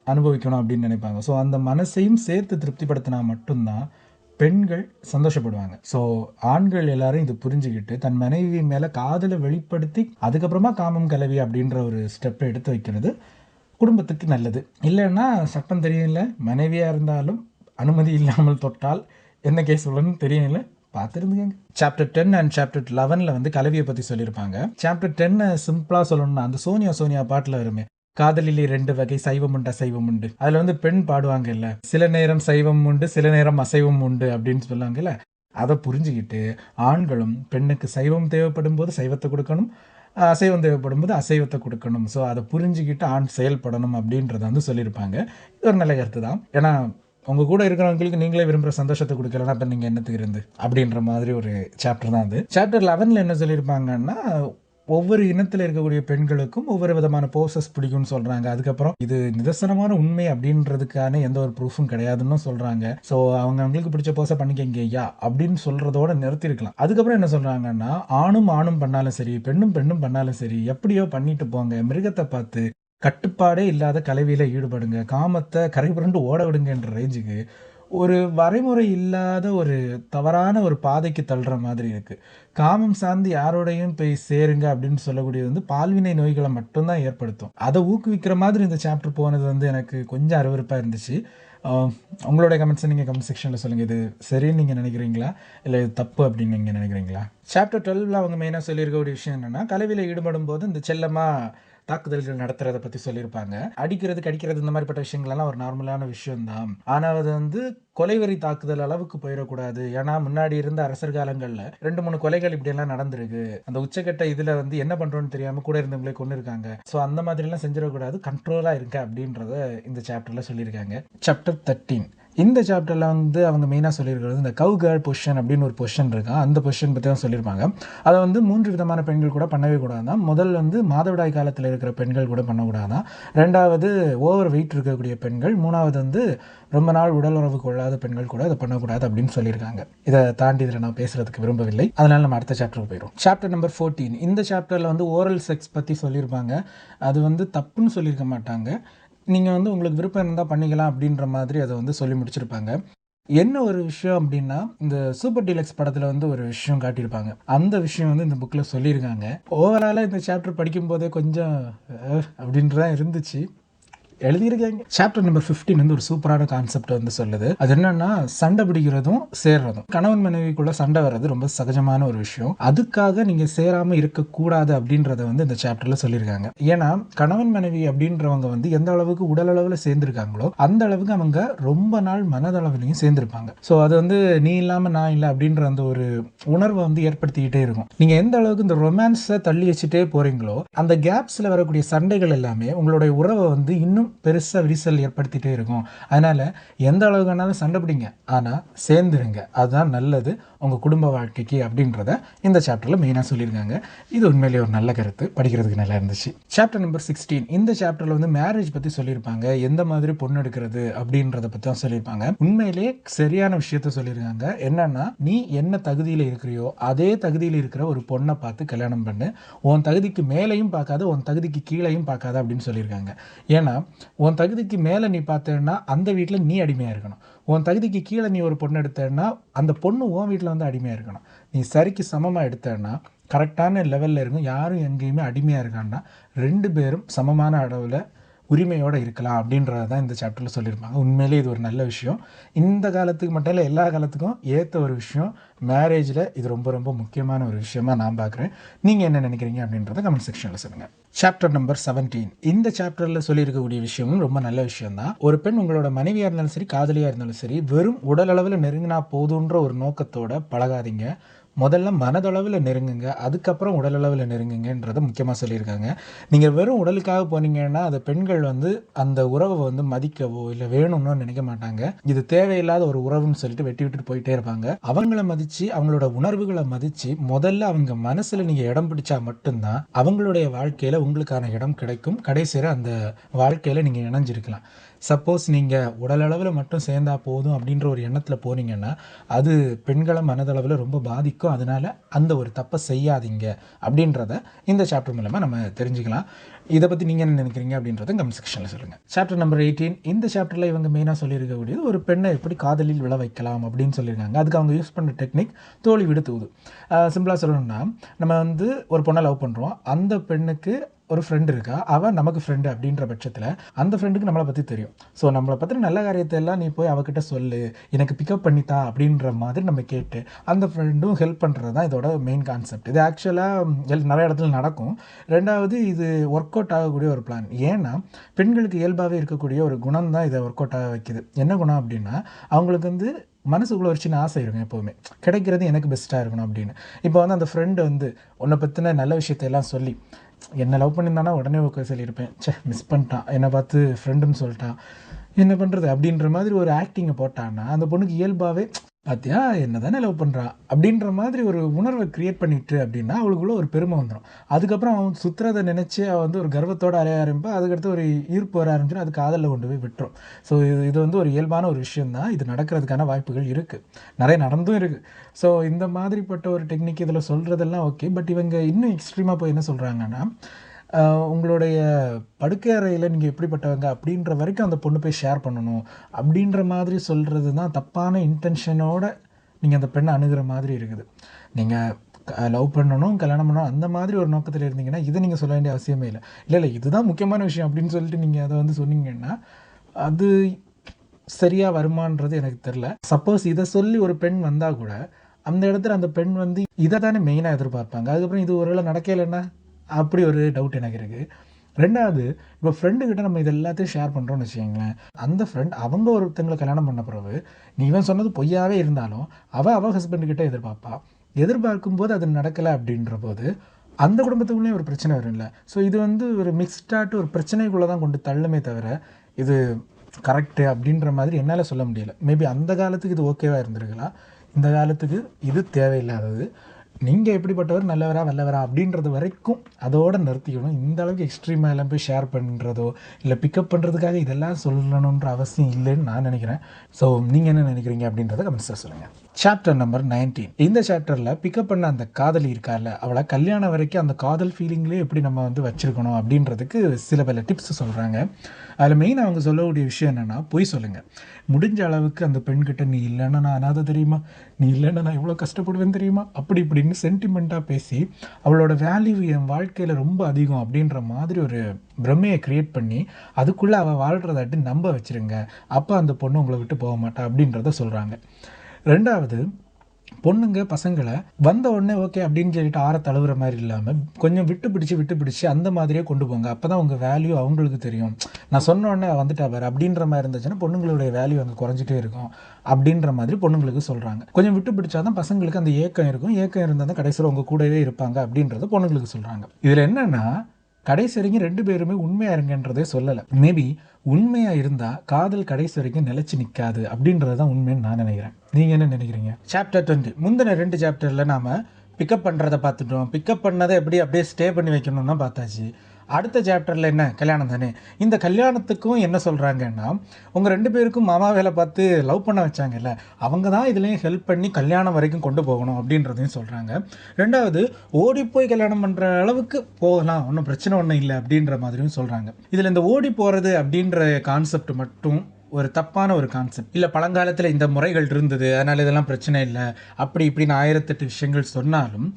அனுபவிக்கணும் அப்படின்னு நினைப்பாங்க. ஸோ அந்த மனசையும் சேர்த்து திருப்திப்படுத்தினா மட்டும்தான் பெண்கள் சந்தோஷப்படுவாங்க. ஸோ ஆண்கள் எல்லாரும் இது புரிஞ்சுக்கிட்டு தன் மனைவி மேலே காதலை வெளிப்படுத்தி அதுக்கப்புறமா காமம் கலவி அப்படின்ற ஒரு ஸ்டெப்பை எடுத்து வைக்கிறது குடும்பத்துக்கு நல்லது. இல்லைன்னா சட்டம் தெரியல, மனைவியாக இருந்தாலும் அனுமதி இல்லாமல் தொட்டால் என்ன கேஸ் உள்ளன்னு தெரியல, பார்த்துருந்துங்க. சாப்டர் 10 அண்ட் சாப்டர் 11 வந்து கலவியை பற்றி சொல்லியிருப்பாங்க. சாப்டர் 10 சிம்பிளாக சொல்லணும்னா அந்த சோனியா பாட்டில் வருமே, காதலிலே 2 வகை, சைவம் உண்டு அசைவம் உண்டு. அதில் வந்து பெண் பாடுவாங்க இல்லை, சில நேரம் சைவம் உண்டு சில நேரம் அசைவம் உண்டு அப்படின்னு சொல்லுவாங்கல்ல. அதை புரிஞ்சுக்கிட்டு ஆண்களும் பெண்ணுக்கு சைவம் தேவைப்படும் போது சைவத்தை கொடுக்கணும், அசைவம் தேவைப்படும் போது அசைவத்தை கொடுக்கணும். ஸோ அதை புரிஞ்சுக்கிட்டு ஆண் செயல்படணும் அப்படின்றத வந்து சொல்லியிருப்பாங்க. இது ஒரு நல்ல கருத்து தான். ஏன்னா உங்கள் கூட இருக்கிறவங்களுக்கு நீங்களே விரும்புகிற சந்தோஷத்தை கொடுக்கலன்னா அப்போ நீங்கள் என்னத்துக்கு இருந்து அப்படின்ற மாதிரி ஒரு சாப்டர் தான் அது. சாப்டர் 11 என்ன சொல்லியிருப்பாங்கன்னா, ஒவ்வொரு இனத்தில் இருக்கக்கூடிய பெண்களுக்கும் ஒவ்வொரு விதமான போசஸ் பிடிக்கும்னு சொல்கிறாங்க. அதுக்கப்புறம் இது நிதர்சனமான உண்மை அப்படின்றதுக்கான எந்த ஒரு ப்ரூஃபும் கிடையாதுன்னு சொல்கிறாங்க. ஸோ அவங்களுக்கு பிடிச்ச போஸை பண்ணிக்கங்க ஐயா அப்படின்னு சொல்கிறதோட நிறுத்திருக்கலாம். அதுக்கப்புறம் என்ன சொல்கிறாங்கன்னா, ஆணும் பண்ணாலும் சரி பெண்ணும் பண்ணாலும் சரி எப்படியோ பண்ணிட்டு போங்க, மிருகத்தை பார்த்து கட்டுப்பாடே இல்லாத கலவியில் ஈடுபடுங்க, காமத்தை கரை புரண்டு ஓட விடுங்கன்ற ரேஞ்சுக்கு ஒரு வரைமுறை இல்லாத ஒரு தவறான ஒரு பாதைக்கு தள்ளுற மாதிரி இருக்குது. காமம் சார்ந்து யாரோடையும் போய் சேருங்க அப்படின்னு சொல்லக்கூடியது வந்து பால்வினை நோய்களை மட்டும்தான் ஏற்படுத்தும். அதை ஊக்குவிக்கிற மாதிரி இந்த சாப்டர் போனது வந்து எனக்கு கொஞ்சம் அருவருப்பாக இருந்துச்சு. உங்களுடைய கமெண்ட்ஸை நீங்கள் கமெண்ட் செக்ஷனில் சொல்லுங்கள். இது சரின்னு நீங்கள் நினைக்கிறீங்களா இல்லை இது தப்பு அப்படின்னு நீங்கள் நினைக்கிறீங்களா? சாப்டர் 12 அவங்க மெயினாக சொல்லியிருக்கக்கூடிய விஷயம் என்னென்னா, கலவியில் ஈடுபடும் போது இந்த செல்லமாக தாக்குதல்கள் நடத்துறதை பற்றி சொல்லியிருப்பாங்க. அடிக்கிறது கடிக்கிறது இந்த மாதிரிப்பட்ட விஷயங்கள்லாம் ஒரு நார்மலான விஷயம்தான். ஆனால் அது வந்து கொலைவெறி தாக்குதல் அளவுக்கு போயிடக்கூடாது. ஏன்னா முன்னாடி இருந்த அரசர் காலங்களில் 2-3 கொலைகள் இப்படியெல்லாம் நடந்திருக்கு. அந்த உச்சக்கட்ட இதில் வந்து என்ன பண்ணுறோன்னு தெரியாமல் கூட இருந்தவங்களே கொண்டு இருக்காங்க. ஸோ அந்த மாதிரிலாம் செஞ்சிடக்கூடாது, கண்ட்ரோலாக இருக்க அப்படின்றத இந்த சாப்டரில் சொல்லியிருக்காங்க. சாப்டர் 13 இந்த சாப்டரில் வந்து அவங்க மெயினாக சொல்லியிருக்கிறது இந்த கவ் கேர்ள் பொசிஷன் அப்படின்னு ஒரு பொசிஷன் இருக்கா, அந்த பொசிஷன் பற்றி தான் சொல்லியிருப்பாங்க. அதை வந்து 3 விதமான பெண்கள் கூட பண்ணவே கூடாது தான். முதல் வந்து மாதவிடாய் காலத்தில் இருக்கிற பெண்கள் கூட பண்ணக்கூடாது தான். 2வது ஓவர் வெயிட் இருக்கக்கூடிய பெண்கள். 3வது வந்து ரொம்ப நாள் உடல் உறவு கொள்ளாத பெண்கள் கூட அதை பண்ணக்கூடாது அப்படின்னு சொல்லியிருக்காங்க. இதை தாண்டி இதில் நான் பேசுறதுக்கு விரும்பவில்லை, அதனால நம்ம அடுத்த சாப்டருக்கு போயிடும். சாப்டர் நம்பர் 14 இந்த சாப்டரில் வந்து ஓரல் செக்ஸ் பற்றி சொல்லியிருப்பாங்க. அது வந்து தப்புன்னு சொல்லியிருக்க மாட்டாங்க, நீங்கள் வந்து உங்களுக்கு விருப்பம் இருந்தால் பண்ணிக்கலாம் அப்படின்ற மாதிரி அதை வந்து சொல்லி முடிச்சிருப்பாங்க. என்ன ஒரு விஷயம் அப்படின்னா, இந்த சூப்பர் டீலக்ஸ் படத்தில் வந்து ஒரு விஷயம் காட்டியிருப்பாங்க. அந்த விஷயம் வந்து இந்த புக்கில் சொல்லியிருக்காங்க. ஓவராலாக இந்த சாப்டர் படிக்கும் போதே கொஞ்சம் அப்படின்றதான் இருந்துச்சு. எழுதியிருக்காங்க. சாப்டர் நம்பர் 15 வந்து ஒரு சூப்பரான கான்செப்ட் வந்து சொல்லுது. அது என்னன்னா, சண்டை பிடிக்கிறதும் சேர்றதும். கணவன் மனைவிக்குள்ள சண்டை வர்றது ரொம்ப சகஜமான ஒரு விஷயம். அதுக்காக நீங்க சேராம இருக்கக்கூடாது அப்படின்றத வந்து இந்த சாப்டர்ல சொல்லியிருக்காங்க. ஏன்னா கணவன் மனைவி அப்படின்றவங்க வந்து எந்த அளவுக்கு உடல் அளவுல சேர்ந்திருக்காங்களோ அந்த அளவுக்கு அவங்க ரொம்ப நாள் மனதளவுலையும் சேர்ந்திருப்பாங்க. ஸோ அது வந்து நீ இல்லாம நான் இல்லை அப்படின்ற அந்த ஒரு உணர்வை வந்து ஏற்படுத்திக்கிட்டே இருக்கும். நீங்க எந்த அளவுக்கு இந்த ரொமான்ஸை தள்ளி வச்சுட்டே போறீங்களோ அந்த கேப்ஸ்ல வரக்கூடிய சண்டைகள் எல்லாமே உங்களுடைய உறவை வந்து இன்னும் பெருசா விரிசல் ஏற்படுத்திட்டே இருக்கும். அதனால எந்த அளவுக்கு வேணாலும் சண்டை பிடிங்க, ஆனா சேர்ந்துருங்க, அதுதான் நல்லது உங்க குடும்ப வாழ்க்கைக்கு அப்படின்றத இந்த சாப்டர்ல மெயினா சொல்லியிருக்காங்க. இது உண்மையிலேயே ஒரு நல்ல கருத்து, படிக்கிறதுக்கு நல்லா இருந்துச்சு. சாப்டர் நம்பர் 16 இந்த சாப்டர்ல வந்து மேரேஜ் பத்தி சொல்லியிருப்பாங்க. எந்த மாதிரி பொண்ணு எடுக்கிறது அப்படின்றத பத்தி தான் சொல்லியிருப்பாங்க. உண்மையிலேயே சரியான விஷயத்த சொல்லியிருக்காங்க. என்னன்னா, நீ என்ன தகுதியில இருக்கிறியோ அதே தகுதியில் இருக்கிற ஒரு பொண்ணை பார்த்து கல்யாணம் பண்ணு, உன் தகுதிக்கு மேலையும் பார்க்காத உன் தகுதிக்கு கீழையும் பார்க்காத அப்படின்னு சொல்லியிருக்காங்க. ஏன்னா உன் தகுதிக்கு மேலே நீ பார்த்தேன்னா அந்த வீட்டில் நீ அடிமையாக இருக்கணும். உன் தகுதிக்கு கீழே நீ ஒரு பொண்ணு எடுத்தேன்னா அந்த பொண்ணு உன் வீட்டில் வந்து அடிமையாக இருக்கணும். நீ சரிக்கு சமமாக எடுத்தேன்னா கரெக்டான லெவலில் இருக்கும். யாரும் எங்கேயுமே அடிமையாக இருக்கான்னா 2 பேரும் சமமான அளவில் உரிமையோடு இருக்கலாம் அப்படின்றது தான் இந்த சாப்டரில் சொல்லியிருப்பாங்க. உண்மையிலே இது ஒரு நல்ல விஷயம். இந்த காலத்துக்கு மட்டும் இல்லை, எல்லா காலத்துக்கும் ஏற்ற ஒரு விஷயம். மேரேஜில் இது ரொம்ப ரொம்ப முக்கியமான ஒரு விஷயமாக நான் பார்க்குறேன். நீங்கள் என்ன நினைக்கிறீங்க அப்படின்றத கமெண்ட் செக்ஷனில் சொல்லுங்கள். Chapter number 17. இந்த சாப்டரில் சொல்லியிருக்கக்கூடிய விஷயமும் ரொம்ப நல்ல விஷயம்தான். ஒரு பெண் உங்களோட மனைவியாக இருந்தாலும் சரி, காதலியாக இருந்தாலும் சரி, வெறும் உடல் அளவில் நெருங்கினா போதுன்ற ஒரு நோக்கத்தோடு பழகாதீங்க. முதல்ல மனதளவில் நெருங்குங்க, அதுக்கப்புறம் உடலளவில் நெருங்குங்கன்றதை முக்கியமாக சொல்லியிருக்காங்க. நீங்கள் வெறும் உடலுக்காக போனீங்கன்னா அந்த பெண்கள் வந்து அந்த உறவை வந்து மதிக்கவோ இல்லை வேணும்னு நினைக்க மாட்டாங்க. இது தேவையில்லாத ஒரு உறவுன்னு சொல்லிட்டு வெட்டி விட்டுட்டு போயிட்டே இருப்பாங்க. அவங்கள மதித்து அவங்களோட உணர்வுகளை மதித்து முதல்ல அவங்க மனசில் நீங்கள் இடம் பிடிச்சா மட்டும்தான் அவங்களுடைய வாழ்க்கையில் உங்களுக்கான இடம் கிடைக்கும். கடைசியில் அந்த வாழ்க்கையில் நீங்கள் இணைஞ்சிருக்கலாம். சப்போஸ் நீங்கள் உடலளவில் மட்டும் சேர்ந்தா போதும் அப்படின்ற ஒரு எண்ணத்தில் போனீங்கன்னா அது பெண்களை மனதளவில் ரொம்ப பாதிக்கும். அதனால் அந்த ஒரு தப்பை செய்யாதீங்க அப்படின்றத இந்த சாப்டர் மூலமாக நம்ம தெரிஞ்சுக்கலாம். இதை பற்றி நீங்கள் என்ன நினைக்கிறீங்க அப்படின்றத கமெண்ட் செக்ஷனில் சொல்லுங்கள். Chapter number 18. இந்த சாப்டரில் இவங்க மெயினாக சொல்லியிருக்கக்கூடியது ஒரு பெண்ணை எப்படி காதலில் விழ வைக்கலாம் அப்படின்னு சொல்லியிருக்காங்க. அதுக்கு அவங்க யூஸ் பண்ணுற டெக்னிக் தோழி விடு தூது. சிம்பிளாக சொல்லணும்னா, நம்ம வந்து ஒரு பொண்ணை லவ் பண்ணுறோம். அந்த பெண்ணுக்கு ஒரு ஃப்ரெண்டு இருக்கா, அவள் நமக்கு ஃப்ரெண்டு அப்படின்ற பட்சத்தில் அந்த ஃப்ரெண்டுக்கு நம்மளை பற்றி தெரியும். ஸோ நம்மளை பற்றின நல்ல காரியத்தை எல்லாம் நீ போய் அவகிட்ட சொல்லு, எனக்கு பிக்கப் பண்ணித்தா அப்படின்ற மாதிரி நம்ம கேட்டு அந்த ஃப்ரெண்டும் ஹெல்ப் பண்ணுறது தான் இதோட மெயின் கான்செப்ட். இது ஆக்சுவலாக நிறைய இடத்துல நடக்கும். ரெண்டாவது, இது ஒர்க் அவுட் ஆகக்கூடிய ஒரு பிளான். ஏன்னா பெண்களுக்கு இயல்பாகவே இருக்கக்கூடிய ஒரு குணம் தான் இதை ஒர்க் அவுட் ஆக வைக்குது. என்ன குணம் அப்படின்னா, அவங்களுக்கு வந்து மனசுக்குள்ளே ஒரு சின்ன ஆசை இருக்கும், எப்போவுமே கிடைக்கிறது எனக்கு பெஸ்ட்டாக இருக்கணும் அப்படின்னு. இப்போ வந்து அந்த ஃப்ரெண்டு வந்து உன்னை பற்றின நல்ல விஷயத்தையெல்லாம் சொல்லி என்னை லவ் பண்ணியிருந்தானா உடனே ஓகே சொல்லியிருப்பேன். மிஸ் பண்ணிட்டான், என்னை பார்த்து ஃப்ரெண்டுன்னு சொல்லிட்டான், என்ன பண்ணுறது அப்படின்ற மாதிரி ஒரு ஆக்டிங்கை போட்டான்னா அந்த பொண்ணுக்கு இயல்பாகவே பார்த்தியா என்ன தானே லவ் பண்ணுறான் அப்படின்ற மாதிரி ஒரு உணர்வை க்ரியேட் பண்ணிட்டு அப்படின்னா அவளுக்குள்ளே ஒரு பெருமை வந்துடும். அதுக்கப்புறம் அவன் சுற்றுறதை நினச்சி அவள் வந்து ஒரு கர்வத்தோடு அலைய ஆரம்பிப்பா. அதுக்கடுத்து ஒரு ஈர்ப்பு வர ஆரம்பிச்சிடும். அது காதலில் கொண்டு போய் விட்டுரும். ஸோ இது வந்து ஒரு இயல்பான ஒரு விஷயந்தான். இது நடக்கிறதுக்கான வாய்ப்புகள் இருக்குது, நிறைய நடந்தும் இருக்குது. ஸோ இந்த மாதிரிப்பட்ட ஒரு டெக்னிக் இதில் சொல்கிறதெல்லாம் ஓகே. பட் இவங்க இன்னும் எக்ஸ்ட்ரீமாக போய் என்ன சொல்கிறாங்கன்னா, உங்களுடைய படுக்கை அறையில் நீங்கள் எப்படிப்பட்டவங்க அப்படின்ற வரைக்கும் அந்த பொண்ணு போய் ஷேர் பண்ணணும் அப்படின்ற மாதிரி சொல்கிறது தான் தப்பான இன்டென்ஷனோடு நீங்கள் அந்த பெண்ணை அணுகிற மாதிரி இருக்குது. நீங்கள் லவ் பண்ணணும், கல்யாணம் பண்ணணும் அந்த மாதிரி ஒரு நோக்கத்தில் இருந்தீங்கன்னா இதை நீங்கள் சொல்ல வேண்டிய அவசியமே இல்லை. இல்லை இதுதான் முக்கியமான விஷயம் அப்படின்னு சொல்லிட்டு நீங்கள் அதை வந்து சொன்னீங்கன்னா அது சரியாக வருமானது எனக்கு தெரில. சப்போஸ் இதை சொல்லி ஒரு பெண் வந்தால் கூட அந்த இடத்துல அந்த பெண் வந்து இதை தானே மெயினாக எதிர்பார்ப்பாங்க. அதுக்கப்புறம் இது ஒருவேளை நடக்கலைன்னா அப்படி ஒரு டவுட் எனக்கு இருக்குது. ரெண்டாவது, இப்போ ஃப்ரெண்டுக்கிட்ட நம்ம இது எல்லாத்தையும் ஷேர் பண்ணுறோன்னு வச்சுக்கோங்களேன். அந்த ஃப்ரெண்ட் அவங்க ஒருத்தங்களை கல்யாணம் பண்ண பிறகு நீ இவன் சொன்னது பொய்யாவே இருந்தாலும் அவள் ஹஸ்பண்டுக்கிட்ட எதிர்பார்க்கும் போது அது நடக்கலை அப்படின்ற போது அந்த குடும்பத்துக்குள்ளேயும் ஒரு பிரச்சனை வரும் இல்லை. ஸோ இது வந்து ஒரு மிக்ஸ்டாட்டு ஒரு பிரச்சனைக்குள்ளே தான் கொண்டு தள்ளுமே தவிர இது கரெக்டு அப்படின்ற மாதிரி என்னால் சொல்ல முடியலை. மேபி அந்த காலத்துக்கு இது ஓகேவாக இருந்திருக்கலாம், இந்த காலத்துக்கு இது தேவையில்லாதது. நீங்கள் எப்படிப்பட்டவர், நல்லவரா வல்லவரா அப்படின்றது வரைக்கும் அதோடு நிறுத்திக்கணும். இந்த அளவுக்கு எக்ஸ்ட்ரீமாக எல்லாம் போய் ஷேர் பண்ணுறதோ இல்லை பிக்கப் பண்ணுறதுக்காக இதெல்லாம் சொல்லணுன்ற அவசியம் இல்லைன்னு நான் நினைக்கிறேன். ஸோ நீங்கள் என்ன நினைக்கிறீங்க அப்படின்றத கமெண்ட்ஸில் சொல்லுங்கள். Chapter number 19. இந்த சாப்டரில் பிக்கப் பண்ண அந்த காதலி இருக்கார்ல, அவளை கல்யாணம் வரைக்கும் அந்த காதல் ஃபீலிங்லேயே எப்படி நம்ம வந்து வச்சுருக்கணும் அப்படின்றதுக்கு சில பல டிப்ஸ் சொல்கிறாங்க. அதில் மெயின் அவங்க சொல்லக்கூடிய விஷயம் என்னென்னா, பொய் சொல்லுங்கள். முடிஞ்ச அளவுக்கு அந்த பெண்கிட்ட நீ இல்லைன்னா நான் அனாதை தெரியுமா, நீ இல்லைன்னா நான் எவ்வளோ கஷ்டப்படுவேன் தெரியுமா, அப்படி இப்படின்னு சென்டிமெண்ட்டாக பேசி அவளோட வேல்யூ என் வாழ்க்கையில் ரொம்ப அதிகம் அப்படின்ற மாதிரி ஒரு பிரமையை க்ரியேட் பண்ணி அதுக்குள்ளே அவள் வாழ்கிறதாட்டி நம்ப வச்சுருங்க. அப்போ அந்த பொண்ணு உங்களை விட்டு போக மாட்டா அப்படின்றத சொல்கிறாங்க. ரெண்டாவது, பொண்ணுங்க பசங்களை வந்த உடனே ஓகே அப்படின்னு சொல்லிட்டு ஆற தழுவுற மாதிரி இல்லாமல் கொஞ்சம் விட்டு பிடிச்சி அந்த மாதிரியே கொண்டு போங்க. அப்போ தான் உங்கள் வேல்யூ அவங்களுக்கு தெரியும். நான் சொன்ன உடனே வந்துட்டா பாரு அப்படின்ற மாதிரி இருந்துச்சுன்னா பொண்ணுங்களுடைய வேல்யூ அங்கே குறைஞ்சிட்டே இருக்கும் அப்படின்ற மாதிரி பொண்ணுங்களுக்கு சொல்கிறாங்க. கொஞ்சம் விட்டு பிடிச்சாதான் பசங்களுக்கு அந்த ஏக்கம் இருக்கும். ஏக்கம் இருந்தால் தான் கடைசியில் உங்கள் கூடவே இருப்பாங்க அப்படின்றத பொண்ணுங்களுக்கு சொல்கிறாங்க. இதில் என்னென்னா, கடைசி வரைக்கும் 2 பேருமே உண்மையாக இருங்கன்றதே சொல்லலை. மேபி உண்மையாக இருந்தால் காதல் கடைசி வரைக்கும் நிலைச்சி நிற்காது அப்படின்றது தான் உண்மைன்னு நான் நினைக்கிறேன். நீங்கள் என்ன நினைக்கிறீங்க? சாப்டர் 20. முந்தின 2 சாப்டரில் நாம் பிக்கப் பண்ணுறதை பார்த்துட்டோம். பிக்கப் பண்ணதை அப்படியே ஸ்டே பண்ணி வைக்கணும்னா பார்த்தாச்சு. அடுத்த சாப்டரில் என்ன கல்யாணம் தானே. இந்த கல்யாணத்துக்கும் என்ன சொல்கிறாங்கன்னா, உங்கள் 2 பேருக்கும் மாமா வேலை பார்த்து லவ் பண்ண வச்சாங்கல்ல, அவங்க தான் இதுலேயும் ஹெல்ப் பண்ணி கல்யாணம் வரைக்கும் கொண்டு போகணும் அப்படின்றதையும் சொல்கிறாங்க. 2வது ஓடி போய் கல்யாணம் பண்ணுற அளவுக்கு போகலாம், ஒன்றும் பிரச்சனை ஒன்றும் இல்லை அப்படின்ற மாதிரியும் சொல்கிறாங்க. இதில் இந்த ஓடி போகிறது அப்படின்ற கான்செப்ட் மட்டும் ஒரு தப்பான ஒரு கான்செப்ட். இல்லை பழங்காலத்தில் இந்த முறைகள் இருந்தது, அதனால் இதெல்லாம் பிரச்சனை இல்லை அப்படி இப்படின்னு 1008 விஷயங்கள் சொன்னாலும்,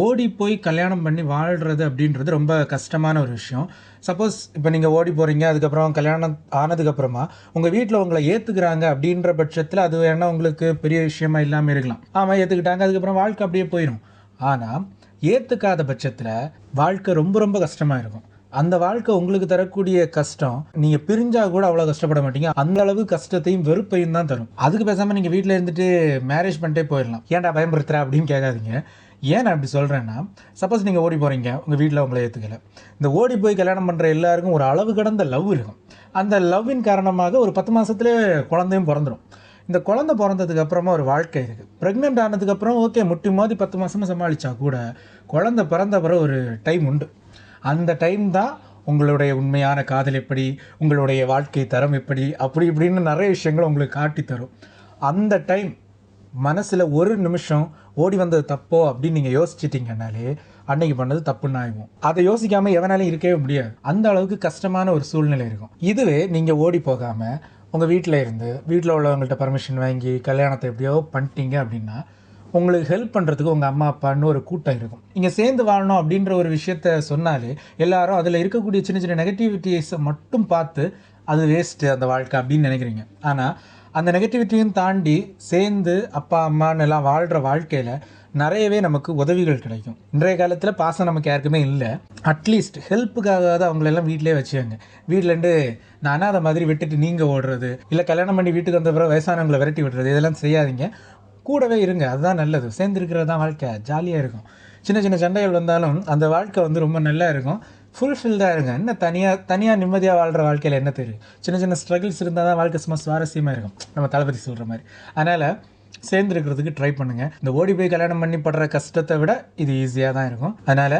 ஓடி போய் கல்யாணம் பண்ணி வாழ்கிறது அப்படின்றது ரொம்ப கஷ்டமான ஒரு விஷயம். சப்போஸ் இப்போ நீங்கள் ஓடி போகிறீங்க, அதுக்கப்புறம் கல்யாணம் ஆனதுக்கப்புறமா உங்கள் வீட்டில் உங்களை ஏற்றுக்கிறாங்க அப்படின்ற பட்சத்தில் அது வேணால் உங்களுக்கு பெரிய விஷயமா இல்லாமல் இருக்கலாம். ஆமாம் ஏற்றுக்கிட்டாங்க, அதுக்கப்புறம் வாழ்க்கை அப்படியே போயிடும். ஆனால் ஏற்றுக்காத பட்சத்தில் வாழ்க்கை ரொம்ப ரொம்ப கஷ்டமாக இருக்கும். அந்த வாழ்க்கை உங்களுக்கு தரக்கூடிய கஷ்டம் நீங்கள் பிரிஞ்சால் கூட அவ்வளோ கஷ்டப்பட மாட்டீங்க, அந்த அளவு கஷ்டத்தையும் வெறுப்பையும் தான் தரும். அதுக்கு பேசாமல் நீங்கள் வீட்டில் இருந்துட்டு மேரேஜ் பண்ணிட்டே போயிடலாம். ஏன்டா பயன்படுத்துகிற அப்படின்னு கேட்காதீங்க. ஏன் நான் அப்படி சொல்கிறேன்னா, சப்போஸ் நீங்கள் ஓடி போகிறீங்க, உங்கள் வீட்டில் உங்களை ஏற்றுக்கலை. இந்த ஓடி போய் கல்யாணம் பண்ணுற எல்லாருக்கும் ஒரு அளவு கடந்த லவ் இருக்கும். அந்த லவ்வின் காரணமாக ஒரு 10 மாதத்துலேயே குழந்தையும் பிறந்துடும். இந்த குழந்தை பிறந்ததுக்கு அப்புறமா ஒரு வாழ்க்கை இருக்குது. ப்ரெக்னென்ட் ஆனதுக்கப்புறம் ஓகே முட்டி மோதி 10 மாதமாக சமாளித்தா கூட குழந்தை பிறந்த பிறகு ஒரு டைம் உண்டு. அந்த டைம் தான் உங்களுடைய உண்மையான காதல் எப்படி, உங்களுடைய வாழ்க்கை தரம் எப்படி, அப்படி இப்படின்னு நிறைய விஷயங்கள் உங்களுக்கு காட்டி தரும். அந்த டைம் மனசில் ஒரு நிமிஷம் ஓடி வந்தது தப்போ அப்படின்னு நீங்கள் யோசிச்சிட்டிங்கனாலே அன்னைக்கு பண்ணது தப்புன்னு ஆகும். அதை யோசிக்காமல் எவனாலையும் இருக்கவே முடியாது. அந்த அளவுக்கு கஷ்டமான ஒரு சூழ்நிலை இருக்கும். இதுவே நீங்கள் ஓடி போகாமல் உங்கள் வீட்டில் இருந்து வீட்டில் உள்ளவங்கள்ட்ட பர்மிஷன் வாங்கி கல்யாணத்தை எப்படியோ பண்ணிட்டீங்க அப்படின்னா, உங்களுக்கு ஹெல்ப் பண்ணுறதுக்கு உங்கள் அம்மா அப்பான்னு ஒரு கூட்டம் இருக்கும். இங்கே சேர்ந்து வாழணும் அப்படின்ற ஒரு விஷயத்த சொன்னாலே எல்லாரும் அதில் இருக்கக்கூடிய சின்ன சின்ன நெகட்டிவிட்டிஸை மட்டும் பார்த்து அது வேஸ்ட்டு அந்த வாழ்க்கை அப்படின்னு நினைக்கிறீங்க. ஆனால் அந்த நெகட்டிவிட்டியும் தாண்டி சேர்ந்து அப்பா அம்மான்னு எல்லாம் வாழ்கிற வாழ்க்கையில் நிறையவே நமக்கு உதவிகள் கிடைக்கும். இன்றைய காலத்தில் பாசம் நமக்கு யாருக்குமே இல்லை. அட்லீஸ்ட் ஹெல்ப்புக்காக அவங்களெல்லாம் வீட்டிலே வச்சுக்கோங்க. வீட்டிலேருந்து நான் அனாதை மாதிரி விட்டுட்டு நீங்கள் ஓடுறது, இல்லை கல்யாணம் பண்ணி வீட்டுக்கு வந்த பிறகு வயசானவங்களை விரட்டி விடுறது, இதெல்லாம் செய்யாதீங்க. கூடவே இருங்க, அதுதான் நல்லது. சேர்ந்துருக்கிறது தான் வாழ்க்கை, ஜாலியாக இருக்கும். சின்ன சின்ன சண்டைகள் வந்தாலும் அந்த வாழ்க்கை வந்து ரொம்ப நல்லா இருக்கும். ஃபுல்ஃபில்டாக இருங்க. என்ன தனியாக நிம்மதியாக வாழ்கிற வாழ்க்கையில் என்ன தெரியும்? சின்ன சின்ன ஸ்ட்ரகிள்ஸ் இருந்தால் தான் வாழ்க்கை சும்மா சுவாரஸ்யமாக இருக்கும், நம்ம தளபதி சொல்கிற மாதிரி. அதனால் சேர்ந்துருக்கிறதுக்கு ட்ரை பண்ணுங்கள். இந்த ஓடி போய் கல்யாணம் பண்ணி படுற கஷ்டத்தை விட இது ஈஸியாக தான் இருக்கும். அதனால்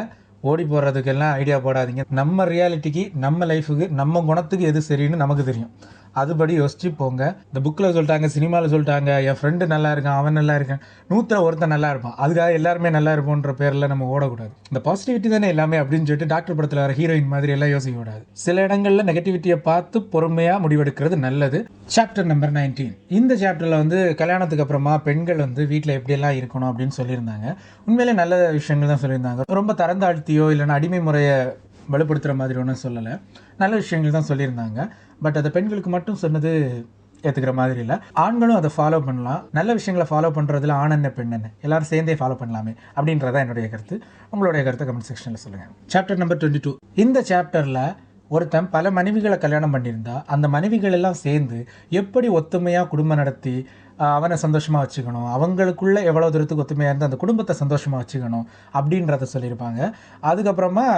ஓடி போடுறதுக்கெல்லாம் ஐடியா போடாதீங்க. நம்ம ரியாலிட்டிக்கு, நம்ம லைஃபுக்கு, நம்ம குணத்துக்கு எது சரின்னு நமக்கு தெரியும். அதுபடி யோசிச்சு போங்க. இந்த புக்கில் சொல்லிட்டாங்க, சினிமாவில் சொல்லிட்டாங்க, என் ஃப்ரெண்டு நல்லா இருக்கான், அவன் நல்லா இருக்கான், 100ல் ஒருத்தன் நல்லா இருப்பான், அதுக்காக எல்லாருமே நல்லா இருப்போன்ற பேரில் நம்ம ஓடக்கூடாது. இந்த பாசிட்டிவிட்டி தானே எல்லாமே அப்படின்னு சொல்லிட்டு டாக்டர் படத்தில் வர ஹீரோயின் மாதிரி எல்லாம் யோசிக்க கூடாது. சில இடங்களில் நெகட்டிவிட்டியை பார்த்து பொறுமையாக முடிவெடுக்கிறது நல்லது. Chapter number 19. இந்த சாப்டரில் வந்து கல்யாணத்துக்கு அப்புறமா பெண்கள் வந்து வீட்டில் எப்படியெல்லாம் இருக்கணும் அப்படின்னு சொல்லியிருந்தாங்க. உண்மையிலே நல்ல விஷயங்கள் தான் சொல்லியிருந்தாங்க. ரொம்ப தரந்தாழ்த்தியோ இல்லைன்னா அடிமை முறையை வலுப்படுத்துகிற மாதிரி ஒன்றும் சொல்லலை. நல்ல விஷயங்கள் தான் சொல்லியிருந்தாங்க. பட் அதை பெண்களுக்கு மட்டும் சொன்னது ஏற்றுக்கிற மாதிரி இல்லை. ஆண்களும் அதை ஃபாலோ பண்ணலாம். நல்ல விஷயங்களை ஃபாலோ பண்ணுறதுல ஆண் என்ன பெண் என்ன எல்லாரும் சேர்ந்தே ஃபாலோ பண்ணலாமே அப்படின்றதான் என்னுடைய கருத்து. உங்களுடைய கருத்தை கமெண்ட் செக்ஷனில் சொல்லுங்கள். Chapter number 22. இந்த சாப்டரில் ஒருத்தன் பல மனைவிகளை கல்யாணம் பண்ணியிருந்தா அந்த மனைவிகள் எல்லாம் சேர்ந்து எப்படி ஒத்துமையாக குடும்பம் நடத்தி அவனை சந்தோஷமாக வச்சுக்கணும், அவங்களுக்குள்ளே எவ்வளோ தூரத்துக்கு ஒத்துமையாக இருந்து அந்த குடும்பத்தை சந்தோஷமாக வச்சுக்கணும் அப்படின்றத சொல்லியிருப்பாங்க. அதுக்கப்புறமா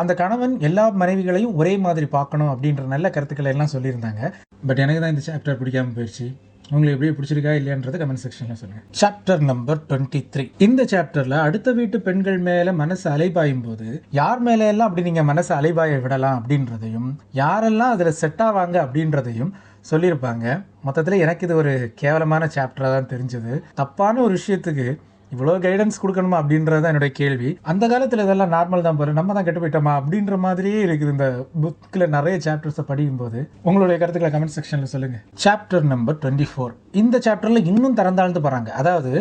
அந்த கணவன் எல்லா மனைவிகளையும் ஒரே மாதிரி பார்க்கணும் அப்படின்ற நல்ல கருத்துக்களை எல்லாம் சொல்லியிருந்தாங்க. பட் எனக்கு தான் இந்த சாப்டர் பிடிக்காமல் போயிடுச்சு. உங்களுக்கு எப்படி பிடிச்சிருக்கா இல்லையான்றது கமெண்ட் செக்ஷனில் சொல்லுங்கள். Chapter number 23. இந்த சாப்டரில் அடுத்த வீட்டு பெண்கள் மேலே மனசு அலைபாயும் போது யார் மேலே எல்லாம் அப்படி நீங்கள் மனசு அலைபாய விடலாம் அப்படின்றதையும், யாரெல்லாம் அதில் செட் ஆவாங்க அப்படின்றதையும் சொல்லியிருப்பாங்க. மொத்தத்தில் எனக்கு இது ஒரு கேவலமான சாப்டராக தான் தெரிஞ்சது. தப்பான ஒரு விஷயத்துக்கு இவ்வளோ கைடன்ஸ் கொடுக்கணுமா அப்படின்றது தான் என்னுடைய கேள்வி. அந்த காலத்தில் இதெல்லாம் நார்மல் தான் போல, நம்ம தான் கெட்டு போயிட்டோமா அப்படின்ற மாதிரியே இருக்குது. இந்த புக்கில் நிறைய சாப்டர்ஸை படிக்கும்போது உங்களுடைய கருத்துக்களை கமெண்ட் செக்ஷனில் சொல்லுங்கள். Chapter number 24. இந்த சாப்டரில் இன்னும் தரந்தாழ்ந்து போகிறாங்க. அதாவது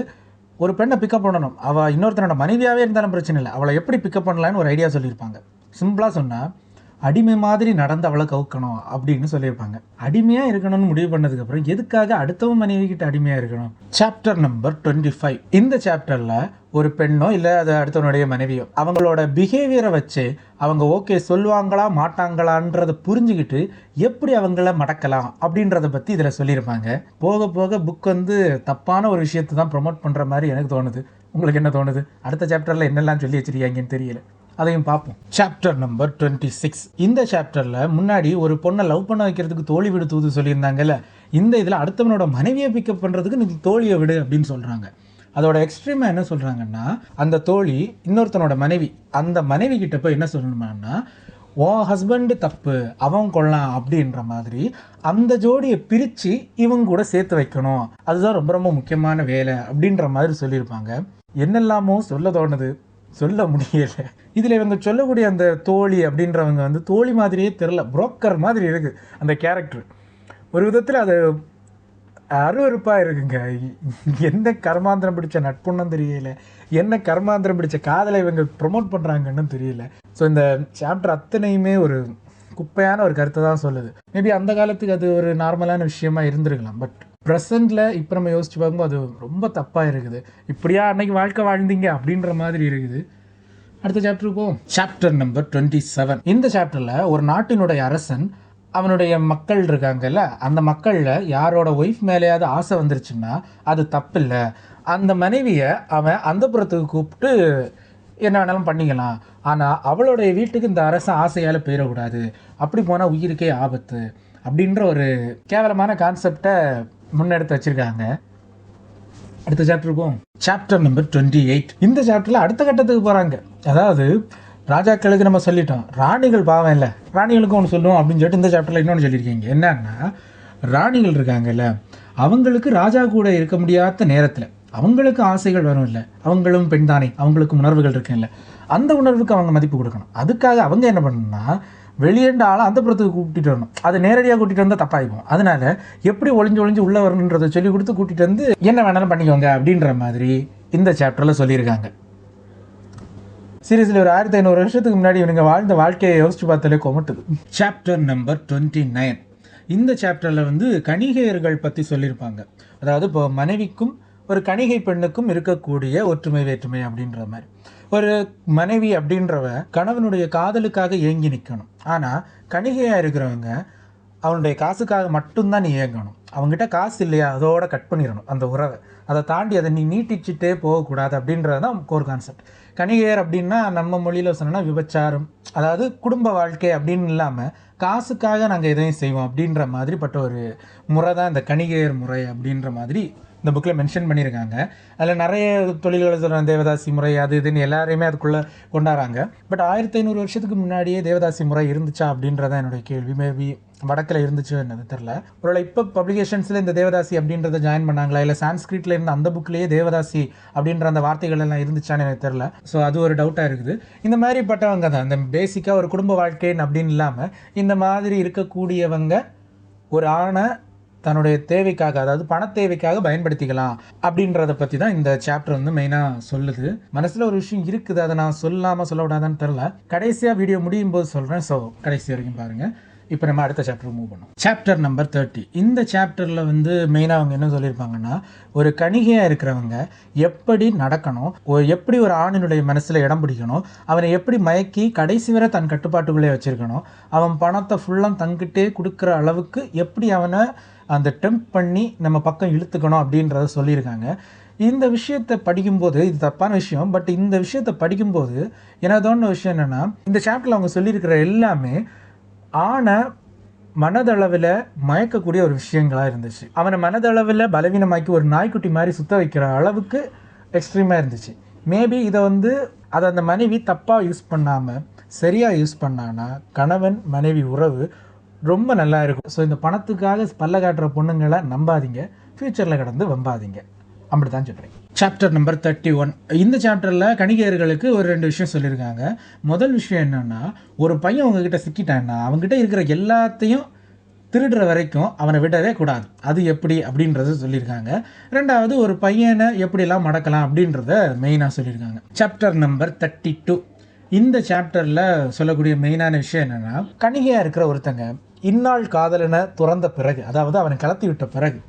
ஒரு பெண்ணை பிக்கப் பண்ணணும், அவள் இன்னொருத்தனோட மனைவியாகவே இருந்தாலும் பிரச்சனை இல்லை, அவளை எப்படி பிக்கப் பண்ணலான்னு ஒரு ஐடியா சொல்லியிருப்பாங்க. சிம்பிளாக சொன்னால் அடிமை மாதிரி நடந்து அவளை கவுக்கணும் அப்படின்னு சொல்லியிருப்பாங்க. அடிமையாக இருக்கணும்னு முடிவு பண்ணதுக்கப்புறம் எதுக்காக அடுத்தவன் மனைவி கிட்ட அடிமையாக இருக்கணும்? Chapter number 25. இந்த சாப்டரில் ஒரு பெண்ணோ இல்லை அது அடுத்தவனுடைய மனைவியோ அவங்களோட பிஹேவியரை வச்சு அவங்க ஓகே சொல்லுவாங்களா மாட்டாங்களான்றதை புரிஞ்சுக்கிட்டு எப்படி அவங்கள மடக்கலாம் அப்படின்றத பற்றி இதில் சொல்லியிருப்பாங்க. போக போக புக் வந்து தப்பான ஒரு விஷயத்தை தான் ப்ரொமோட் பண்ணுற மாதிரி எனக்கு தோணுது. உங்களுக்கு என்ன தோணுது? அடுத்த சாப்டரில் என்னெல்லாம் சொல்லி வச்சிருக்கீங்கன்னு தெரியல, அதையும் பார்ப்போம். Chapter number 26. இந்த சாப்டரில் முன்னாடி ஒரு பொண்ணை லவ் பண்ண வைக்கிறதுக்கு தோழி விடு தூது சொல்லியிருந்தாங்கல்ல, இந்த இதில் அடுத்தவனோட மனைவியை பிக்கப் பண்ணுறதுக்கு நீ தோழியை விடு அப்படின்னு சொல்கிறாங்க. அதோட எக்ஸ்ட்ரீமாக என்ன சொல்கிறாங்கன்னா, அந்த தோழி இன்னொருத்தனோட மனைவி, அந்த மனைவி கிட்ட போய் என்ன சொல்லணுமான்னா, உன் ஹஸ்பண்டு தப்பு, அவன் கொள்ளலாம் அப்படின்ற மாதிரி அந்த ஜோடியை பிரித்து இவங்க கூட சேர்த்து வைக்கணும், அதுதான் ரொம்ப ரொம்ப முக்கியமான வேலை அப்படின்ற மாதிரி சொல்லியிருப்பாங்க. என்னெல்லாமோ சொல்ல தோணுது, சொல்ல முடியலை. இதில் இவங்க சொல்லக்கூடிய அந்த தோழி அப்படின்றவங்க வந்து தோழி மாதிரியே தெரில, புரோக்கர் மாதிரி இருக்குது அந்த கேரக்டர். ஒரு விதத்தில் அது அருவருப்பாக இருக்குங்க. என்ன கர்மாந்திரம் பிடிச்ச நட்புன்னும் தெரியல, என்ன கர்மாந்திரம் பிடிச்ச காதலை இவங்க ப்ரொமோட் பண்ணுறாங்கன்னு தெரியல. ஸோ இந்த சாப்டர் அத்தனையுமே ஒரு குப்பையான ஒரு கருத்தை தான் சொல்லுது. மேபி அந்த காலத்துக்கு அது ஒரு நார்மலான விஷயமா இருந்திருக்கலாம். பட் ப்ரெசண்டில் இப்போ நம்ம யோசிச்சு பார்க்கும்போது அது ரொம்ப தப்பாக இருக்குது. இப்படியா அன்னைக்கு வாழ்க்கை வாழ்ந்தீங்க அப்படின்ற மாதிரி இருக்குது. அடுத்த சாப்டருக்கு போவோம். Chapter number 27. இந்த சாப்டரில் ஒரு நாட்டினுடைய அரசன் அவனுடைய மக்கள் இருக்காங்கல்ல, அந்த மக்களில் யாரோட ஒய்ஃப் மேலேயாவது ஆசை வந்துருச்சுன்னா அது தப்பு இல்லை. அந்த மனைவியை அவன் அந்த புறத்துக்கு கூப்பிட்டு என்ன வேணாலும் பண்ணிக்கலாம், ஆனால் அவளுடைய வீட்டுக்கு இந்த அரசன் ஆசையால் போயிடக்கூடாது, அப்படி போனால் உயிருக்கே ஆபத்து அப்படின்ற ஒரு கேவலமான கான்செப்டை முன்னெடுத்து வச்சுருக்காங்க. அடுத்த சாப்டருக்கும் சாப்டர் நம்பர் 28. இந்த சாப்டரில் அடுத்த கட்டத்துக்கு போகிறாங்க. அதாவது ராஜாக்களுக்கு நம்ம சொல்லிட்டோம், ராணிகள் பாவம் இல்லை, ராணிகளுக்கும் ஒன்று சொல்லுவோம் அப்படின்னு சொல்லிட்டு இந்த சாப்டரில் இன்னொன்று சொல்லியிருக்கீங்க. என்னன்னா, ராணிகள் இருக்காங்கல்ல, அவங்களுக்கு ராஜா கூட இருக்க முடியாத நேரத்தில் அவங்களுக்கு ஆசைகள் வரும் இல்லை, அவங்களும் பெண் தானே, அவங்களுக்கு உணர்வுகள் இருக்குல்ல, அந்த உணர்வுக்கு அவங்க மதிப்பு கொடுக்கணும். அதுக்காக அவங்க என்ன பண்ணணும்னா, வெளியேண்ட ஆளை அந்த புறத்துக்கு கூட்டிகிட்டு வரணும். அது நேரடியாக கூட்டிகிட்டு வந்தால் தப்பாயிக்கும். அதனால் எப்படி ஒளிஞ்சு உள்ளே வரணுன்றதை சொல்லி கொடுத்து கூட்டிகிட்டு வந்து என்ன வேணாலும் பண்ணிக்கோங்க அப்படின்ற மாதிரி இந்த சாப்டரில் சொல்லியிருக்காங்க. சீரியஸில் ஒரு 1500 வருஷத்துக்கு முன்னாடி இவங்க வாழ்ந்த வாழ்க்கையை யோசிச்சு பார்த்தாலே கொமட்டுது. Chapter number 29. இந்த சாப்டரில் வந்து கணிகையர்கள் பற்றி சொல்லியிருப்பாங்க. அதாவது இப்போ மனைவிக்கும் ஒரு கணிகை பெண்ணுக்கும் இருக்கக்கூடிய ஒற்றுமை வேற்றுமை அப்படின்ற மாதிரி. ஒரு மனைவி அப்படின்றவ கணவனுடைய காதலுக்காக ஏங்கி நிற்கணும். ஆனால் கணிகையாக இருக்கிறவங்க அவனுடைய காசுக்காக மட்டும்தான் நீ ஏங்கணும். அவங்ககிட்ட காசு இல்லையா, அதோட கட் பண்ணிடணும் அந்த உறவை. அதை தாண்டி அதை நீ நீட்டிச்சுட்டே போகக்கூடாது அப்படின்றது தான் கோர் கான்செப்ட். கணிகையர் அப்படின்னா நம்ம மொழியில் சொன்னோன்னா விபச்சாரம், அதாவது குடும்ப வாழ்க்கை அப்படின்னு இல்லாமல் காசுக்காக நாங்கள் எதையும் செய்வோம் அப்படின்ற மாதிரிப்பட்ட ஒரு முறை தான் இந்த கணிகையர் முறை அப்படின்ற மாதிரி இந்த புக்கில் மென்ஷன் பண்ணியிருக்காங்க. அதில் நிறைய தொழில்களை சொல்கிறாங்க, தேவதாசி முறை அது இதுன்னு எல்லாரையுமே அதுக்குள்ளே கொண்டாடுறாங்க. பட் 1500 வருஷத்துக்கு முன்னாடியே தேவதாசி முறை இருந்துச்சா அப்படின்றதான் என்னுடைய கேள்வி. மேபி வடக்கில் இருந்துச்சு என்னது தெரில. ஒருவேளை இப்போ பப்ளிகேஷன்ஸில் இந்த தேவதாசி அப்படின்றத ஜாயின் பண்ணாங்களா, இல்லை சான்ஸ்கிரிட்டில் இருந்த அந்த புக்லேயே தேவதாசி அப்படின்ற அந்த வார்த்தைகள் எல்லாம் இருந்துச்சான்னு எனக்கு தெரில. ஸோ அது ஒரு டவுட்டாக இருக்குது. இந்த மாதிரிப்பட்டவங்க தான் இந்த பேசிக்காக ஒரு குடும்ப வாழ்க்கைன்னு அப்படின்னு இல்லாமல் இந்த மாதிரி இருக்கக்கூடியவங்க ஒரு ஆணை தன்னுடைய தேவைக்காக, அதாவது பண தேவைக்காக பயன்படுத்திக்கலாம் அப்படின்றத பற்றி தான் இந்த சாப்டர் வந்து மெயினாக சொல்லுது. மனசில் ஒரு விஷயம் இருக்குது, அதை நான் சொல்லாமல் சொல்ல விடாதான்னு தெரில. கடைசியாக வீடியோ முடியும் போது சொல்கிறேன். ஸோ கடைசி வரைக்கும் பாருங்கள். இப்போ நம்ம அடுத்த சாப்டர் மூவ் பண்ணுவோம். Chapter number 30. இந்த சாப்டரில் வந்து மெயினாக அவங்க என்ன சொல்லியிருப்பாங்கன்னா, ஒரு கணிகையாக இருக்கிறவங்க எப்படி நடக்கணும், எப்படி ஒரு ஆணினுடைய மனசில் இடம் பிடிக்கணும், அவனை எப்படி மயக்கி கடைசி வரை தன் கட்டுப்பாட்டுக்குள்ளே வச்சுருக்கணும், அவன் பணத்தை ஃபுல்லாக தங்கிட்டே கொடுக்குற அளவுக்கு எப்படி அவனை அந்த டெம்ப் பண்ணி நம்ம பக்கம் இழுத்துக்கணும் அப்படின்றத சொல்லியிருக்காங்க. இந்த விஷயத்தை படிக்கும்போது, இது தப்பான விஷயம், பட் இந்த விஷயத்தை படிக்கும்போது எனக்கு தோணுன விஷயம் என்னென்னா, இந்த சாப்டரில் அவங்க சொல்லியிருக்கிற எல்லாமே ஆணை மனதளவில் மயக்கக்கூடிய ஒரு விஷயங்களாக இருந்துச்சு. அவனை மனதளவில் பலவீனமாக்கி ஒரு நாய்க்குட்டி மாதிரி சுத்த வைக்கிற அளவுக்கு எக்ஸ்ட்ரீமாக இருந்துச்சு. மேபி இதை வந்து அதை அந்த மனைவி தப்பாக யூஸ் பண்ணாமல் சரியாக யூஸ் பண்ணான்னா கணவன் மனைவி உறவு ரொம்ப நல்லா இருக்கும். ஸோ இந்த பணத்துக்காக பல்ல காட்டுற பொண்ணுங்களை நம்பாதீங்க, ஃப்யூச்சரில் கடந்து வம்பாதீங்க, அப்படி தான் சொல்கிறேன். Chapter number 31. இந்த சாப்டரில் கணிகையர்களுக்கு ஒரு 2 விஷயம் சொல்லியிருக்காங்க. முதல் விஷயம் என்னென்னா, ஒரு பையன் உங்ககிட்ட சிக்கிட்டான்னா அவங்ககிட்ட இருக்கிற எல்லாத்தையும் திருடுற வரைக்கும் அவனை விடவே கூடாது. அது எப்படி அப்படின்றத சொல்லியிருக்காங்க. ரெண்டாவது, ஒரு பையனை எப்படியெல்லாம் மடக்கலாம் அப்படின்றத மெயினாக சொல்லியிருக்காங்க. Chapter number 32. இந்த சாப்டரில் சொல்லக்கூடிய மெயினான விஷயம் என்னென்னா, கணிகையாக இருக்கிற ஒருத்தங்க இந்நாள் காதலனை துறந்த பிறகு, அதாவது அவனை கலத்தி விட்ட பிறகு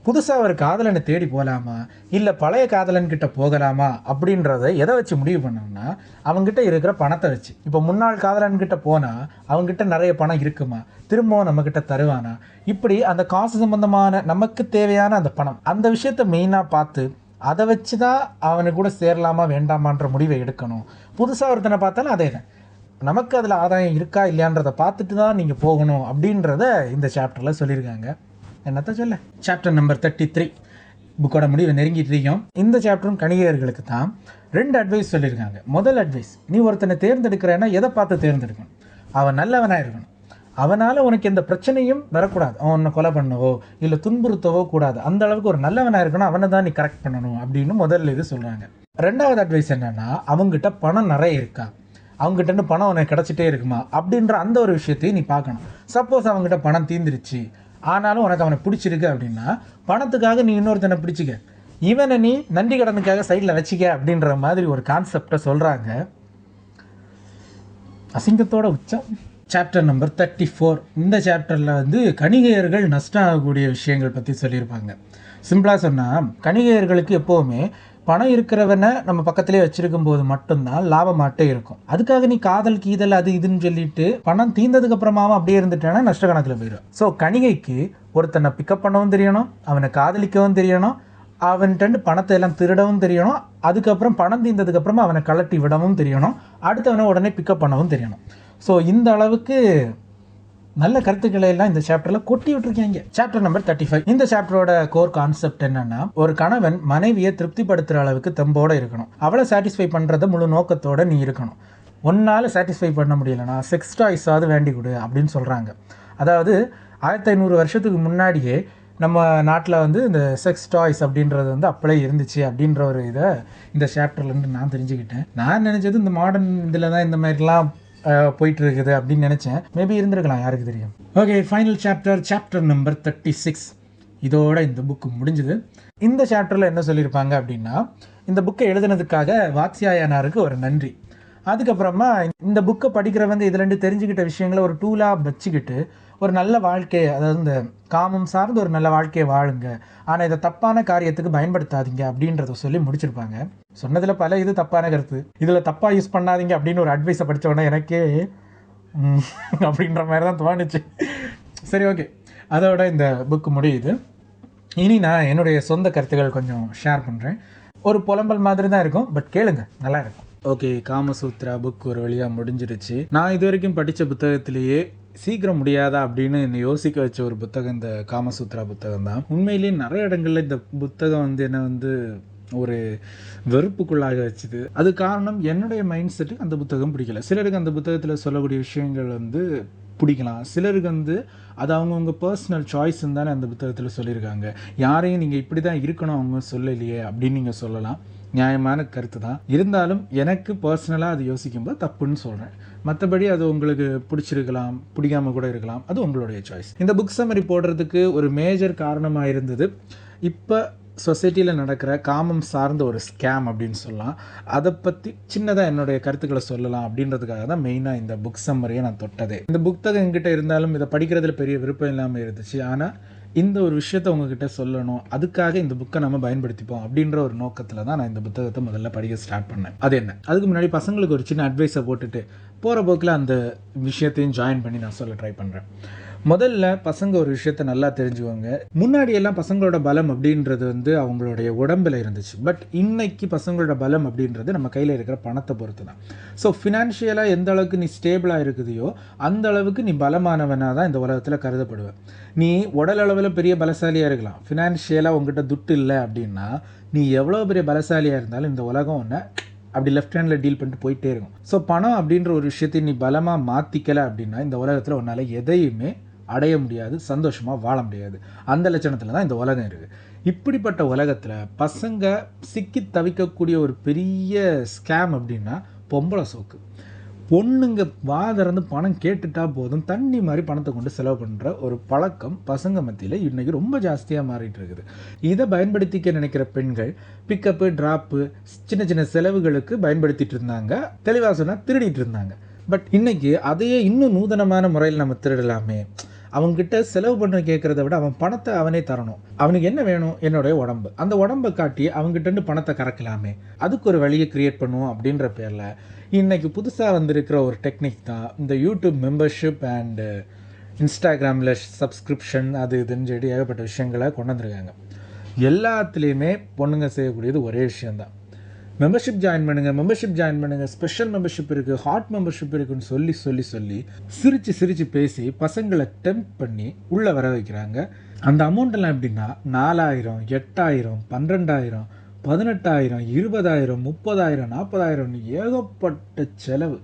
புதுசாக ஒரு காதலனை தேடி போகலாமா இல்லை பழைய காதலன்கிட்ட போகலாமா அப்படின்றத எதை வச்சு முடிவு பண்ணோம்னா, அவங்ககிட்ட இருக்கிற பணத்தை வச்சு. இப்போ முன்னாள் காதலன்கிட்ட போனால் அவங்ககிட்ட நிறைய பணம் இருக்குமா, திரும்பவும் நம்மக்கிட்ட தருவானா, இப்படி அந்த காசு சம்பந்தமான நமக்கு தேவையான அந்த பணம், அந்த விஷயத்தை மெயினாக பார்த்து அதை வச்சு தான் அவனுக்கு கூட சேரலாமா வேண்டாமான்ற முடிவை எடுக்கணும். புதுசாக ஒருத்தனை பார்த்தாலும் அதே தான், நமக்கு அதில் ஆதாயம் இருக்கா இல்லையான்றதை பார்த்துட்டு தான் நீங்கள் போகணும் அப்படின்றத இந்த சாப்டரில் சொல்லியிருக்காங்க. என்னத்த சொல்ல. Chapter number 33. புக்கோட முடிவை நெருங்கிட்டு இருக்கோம். இந்த சாப்டரும் கணிகையர்களுக்கு தான் 2 அட்வைஸ் சொல்லியிருக்காங்க. முதல் அட்வைஸ், நீ ஒருத்தனை தேர்ந்தெடுக்கிறேன்னா எதை பார்த்து தேர்ந்தெடுக்கணும்? அவன் நல்லவனாக இருக்கணும். அவனால் உனக்கு எந்த பிரச்சனையும் வரக்கூடாது. அவன் உன்னை கொலை பண்ணவோ இல்லை துன்புறுத்தவோ கூடாது. அந்த அளவுக்கு ஒரு நல்லவனாக இருக்கணும். அவனை தான் நீ கரெக்ட் பண்ணணும் அப்படின்னு முதல்ல இது சொல்கிறாங்க. 2வது அட்வைஸ் என்னென்னா, அவங்ககிட்ட பணம் நிறைய இருக்கா, அவங்ககிட்ட பணம் உனக்கு கிடச்சிட்டே இருக்குமா அப்படின்ற அந்த ஒரு விஷயத்தையும் நீ பார்க்கணும். சப்போஸ் அவங்ககிட்ட பணம் தீந்துருச்சு, ஆனாலும் உனக்கு அவனை பிடிச்சிருக்கு அப்படின்னா பணத்துக்காக நீ இன்னொருத்தனை பிடிச்சிக்க, இவனை நீ நன்றி கடனுக்காக சைடில் வச்சிக்க அப்படின்ற மாதிரி ஒரு கான்செப்டை சொல்கிறாங்க. அசிங்கத்தோட உச்சம். Chapter number 34. இந்த சாப்டரில் வந்து கணிகையர்கள் நஷ்டம் ஆகக்கூடிய விஷயங்கள் பற்றி சொல்லியிருப்பாங்க. சிம்பிளாக சொன்னால், கணிகையர்களுக்கு எப்போவுமே பணம் இருக்கிறவனை நம்ம பக்கத்திலே வச்சிருக்கும் போது மட்டும்தான் லாபமாட்டே இருக்கும். அதுக்காக நீ காதல் கீதல் அது இதுன்னு சொல்லிட்டு பணம் தீர்ந்ததுக்கு அப்புறமாவும் அப்படியே இருந்துட்டேன்னா நஷ்ட கணக்கில் போயிடும். ஸோ கணிகைக்கு ஒருத்தனை பிக்கப் பண்ணவும் தெரியணும், அவனை காதலிக்கவும் தெரியணும், அவன்கிட்ட பணத்தை எல்லாம் திருடவும் தெரியணும், அதுக்கப்புறம் பணம் தீர்ந்ததுக்கப்புறமா அவனை கலட்டி விடவும் தெரியணும், அடுத்தவனை உடனே பிக்கப் பண்ணவும் தெரியணும். ஸோ இந்த அளவுக்கு நல்ல கருத்துக்களை எல்லாம் இந்த சாப்டரில் கொட்டி விட்டுருக்காங்க. Chapter number 35. இந்த சாப்டரோட கோர் கான்செப்ட் என்னன்னா, ஒரு கணவன் மனைவியை திருப்திப்படுத்துகிற அளவுக்கு தெம்போடு இருக்கணும். அவளை சாட்டிஸ்ஃபை பண்ணுறத முழு நோக்கத்தோடு நீ இருக்கணும். ஒன்னால் சாட்டிஸ்ஃபை பண்ண முடியலன்னா செக்ஸ் டாய்ஸாவது வேண்டி கொடு அப்படின்னு சொல்கிறாங்க. அதாவது 1500 வருஷத்துக்கு முன்னாடியே நம்ம நாட்டில் வந்து இந்த செக்ஸ் டாய்ஸ் அப்படின்றது வந்து அப்படியே இருந்துச்சு அப்படின்ற ஒரு இதை இந்த சாப்டர்லேருந்து நான் தெரிஞ்சுக்கிட்டேன். நான் நினச்சது இந்த மாடர்ன் இதில் தான் இந்த மாதிரிலாம் போயிட்டு இருக்குது அப்படின்னு நினச்சேன். மேபி இருந்திருக்கலாம், யாருக்கு தெரியும். Okay, final chapter number 36. இதோட இந்த புக்கு முடிஞ்சுது. இந்த சாப்டரில் என்ன சொல்லியிருப்பாங்க அப்படின்னா, இந்த புக்கை எழுதுனதுக்காக வாத்ஸ்யாயனாருக்கு ஒரு நன்றி. அதுக்கப்புறமா இந்த புக்கை படிக்கிறவங்க இதுலேருந்து தெரிஞ்சுக்கிட்ட விஷயங்களை ஒரு டூலாக வச்சுக்கிட்டு ஒரு நல்ல வாழ்க்கையை, அதாவது இந்த காமம் சார்ந்து ஒரு நல்ல வாழ்க்கையை வாழுங்க, ஆனால் இதை தப்பான காரியத்துக்கு பயன்படுத்தாதீங்க அப்படின்றத சொல்லி முடிச்சிருப்பாங்க. சொன்னதில் பல இது தப்பான கருத்து, இதில் தப்பாக யூஸ் பண்ணாதீங்க அப்படின்னு ஒரு அட்வைஸை படித்த உடனே எனக்கே அப்படின்ற மாதிரி தான் தோணுச்சு. சரி, ஓகே, அதோட இந்த புக்கு முடியுது. இனி நான் என்னுடைய சொந்த கருத்துக்கள் கொஞ்சம் ஷேர் பண்ணுறேன். ஒரு புலம்பல் மாதிரி தான் இருக்கும், பட் கேளுங்க, நல்லா இருக்கும். ஓகே, காமசூத்ரா புக் ஒரு வழியாக முடிஞ்சிருச்சு. நான் இது வரைக்கும் படித்த புத்தகத்திலேயே சீக்கிரம் முடியாதா அப்படின்னு என்னை யோசிக்க வச்ச ஒரு புத்தகம் இந்த காமசூத்ரா புத்தகம் தான். உண்மையிலேயே நிறைய இடங்களில் இந்த புத்தகம் வந்து என்னை வந்து ஒரு வெறுப்புக்குள்ளாக வச்சுது. அது காரணம் என்னுடைய மைண்ட் செட்டுக்கு அந்த புத்தகம் பிடிக்கல. சிலருக்கு அந்த புத்தகத்தில் சொல்லக்கூடிய விஷயங்கள் வந்து பிடிக்கலாம், சிலருக்கு வந்து அது அவங்கவுங்க பர்சனல் சாய்ஸ்ன்னு தானே அந்த புத்தகத்தில் சொல்லியிருக்காங்க. யாரையும் நீங்கள் இப்படி தான் இருக்கணும் அவங்க சொல்லலையே அப்படின்னு நீங்கள் சொல்லலாம், நியாயமான கருத்து தான். இருந்தாலும் எனக்கு பர்சனலாக அது யோசிக்கும்போது தப்புன்னு சொல்கிறேன். மற்றபடி அது உங்களுக்கு பிடிச்சிருக்கலாம், பிடிக்காமல் கூட இருக்கலாம், அது உங்களுடைய சாய்ஸ். இந்த புக் சம்மரி போடுறதுக்கு ஒரு மேஜர் காரணமாக இருந்தது இப்போ சொசைட்டியில் நடக்கிற காமம் சார்ந்த ஒரு ஸ்கேம் அப்படின்னு சொல்லலாம். அதை பற்றி சின்னதாக என்னுடைய கருத்துக்களை சொல்லலாம் அப்படின்றதுக்காக தான் மெயினாக இந்த புக் சம்மரியை நான் தொட்டதே. இந்த புத்தகம் என்கிட்ட இருந்தாலும் இதை படிக்கிறதுல பெரிய விருப்பம் இல்லாமல் இருந்துச்சு. ஆனால் இந்த ஒரு விஷயத்தை உங்ககிட்ட சொல்லணும், அதுக்காக இந்த புக்கை நம்ம பயன்படுத்திப்போம் அப்படின்ற ஒரு நோக்கத்தில் தான் நான் இந்த புத்தகத்தை முதல்ல படிக்க ஸ்டார்ட் பண்ணேன். அது என்ன, அதுக்கு முன்னாடி பசங்களுக்கு ஒரு சின்ன அட்வைஸை போட்டுட்டு போகிற போக்கில் அந்த விஷயத்தையும் ஜாயின் பண்ணி நான் சொல்ல ட்ரை பண்ணுறேன். முதல்ல பசங்க ஒரு விஷயத்த நல்லா தெரிஞ்சுவாங்க. முன்னாடியெல்லாம் பசங்களோட பலம் அப்படின்றது வந்து அவங்களுடைய உடம்பில் இருந்துச்சு. பட் இன்னைக்கு பசங்களோட பலம் அப்படின்றது நம்ம கையில் இருக்கிற பணத்தை பொறுத்து தான். ஸோ ஃபினான்ஷியலாக எந்த அளவுக்கு நீ ஸ்டேபிளாக இருக்குதையோ அந்த அளவுக்கு நீ பலமானவனாக தான் இந்த உலகத்தில் கருதப்படுவேன். நீ உடல் அளவில் பெரிய பலசாலியாக இருக்கலாம், ஃபினான்ஷியலாக உங்ககிட்ட துட்டு இல்லை அப்படின்னா நீ எவ்வளோ பெரிய பலசாலியாக இருந்தாலும் இந்த உலகம் ஒன்று அப்படி லெஃப்ட் ஹேண்டில் டீல் பண்ணிட்டு போயிட்டே இருக்கும். ஸோ பணம் அப்படின்ற ஒரு விஷயத்தை நீ பலமாக மாற்றிக்கலை அப்படின்னா இந்த உலகத்தில் உன்னால் எதையுமே அடைய முடியாது, சந்தோஷமாக வாழ முடியாது. அந்த லட்சணத்தில் தான் இந்த உலகம் இருக்குது. இப்படிப்பட்ட உலகத்தில் பசங்க சிக்கி தவிக்கக்கூடிய ஒரு பெரிய ஸ்கேம் அப்படின்னா பொம்பளை சோக்கு. பொண்ணுங்க வாதிறந்து பணம் கேட்டுட்டா போதும் தண்ணி மாதிரி பணத்தை கொண்டு செலவு பண்ணுற ஒரு பழக்கம் பசங்க மத்தியில் இன்றைக்கி ரொம்ப ஜாஸ்தியாக மாறிட்டு இருக்குது. இதை பயன்படுத்திக்க நினைக்கிற பெண்கள் பிக்கப்பு ட்ராப்பு சின்ன சின்ன செலவுகளுக்கு பயன்படுத்திட்டு இருந்தாங்க, தெளிவாக சொன்னால் திருடிட்டு இருந்தாங்க. பட் இன்றைக்கி அதையே இன்னும் நூதனமான முறையில் நம்ம திருடலாமே. அவங்ககிட்ட செலவு பண்ண கேட்குறத விட அவன் பணத்தை அவனே தரணும். அவனுக்கு என்ன வேணும், என்னுடைய உடம்பு, அந்த உடம்பை காட்டி அவங்ககிட்ட பணத்தை கறக்கலாமே, அதுக்கு ஒரு வழியை க்ரியேட் பண்ணுவோம் அப்படின்ற பேரில் இன்றைக்கி புதுசாக வந்திருக்கிற ஒரு டெக்னிக் தான் இந்த யூடியூப் மெம்பர்ஷிப் அண்டு இன்ஸ்டாகிராமில் சப்ஸ்கிரிப்ஷன் அது இதுன்னு சொல்லி ஏகப்பட்ட விஷயங்களை கொண்டு வந்திருக்காங்க. எல்லாத்துலேயுமே பொண்ணுங்க செய்யக்கூடியது ஒரே விஷயந்தான், மெம்பர்ஷிப் ஜாயின் பண்ணுங்கள், ஸ்பெஷல் மெம்பர்ஷிப் இருக்குது, ஹாட் மெம்பர்ஷிப் இருக்குன்னு சொல்லி சிரித்து பேசி பசங்களை டெம்ப் பண்ணி உள்ளே வர வைக்கிறாங்க. அந்த அமௌண்ட்டெல்லாம் எப்படின்னா 4000, 8000, 12000, 18,000, 20,000, 30,000, 40,000 ஏகப்பட்ட செலவு.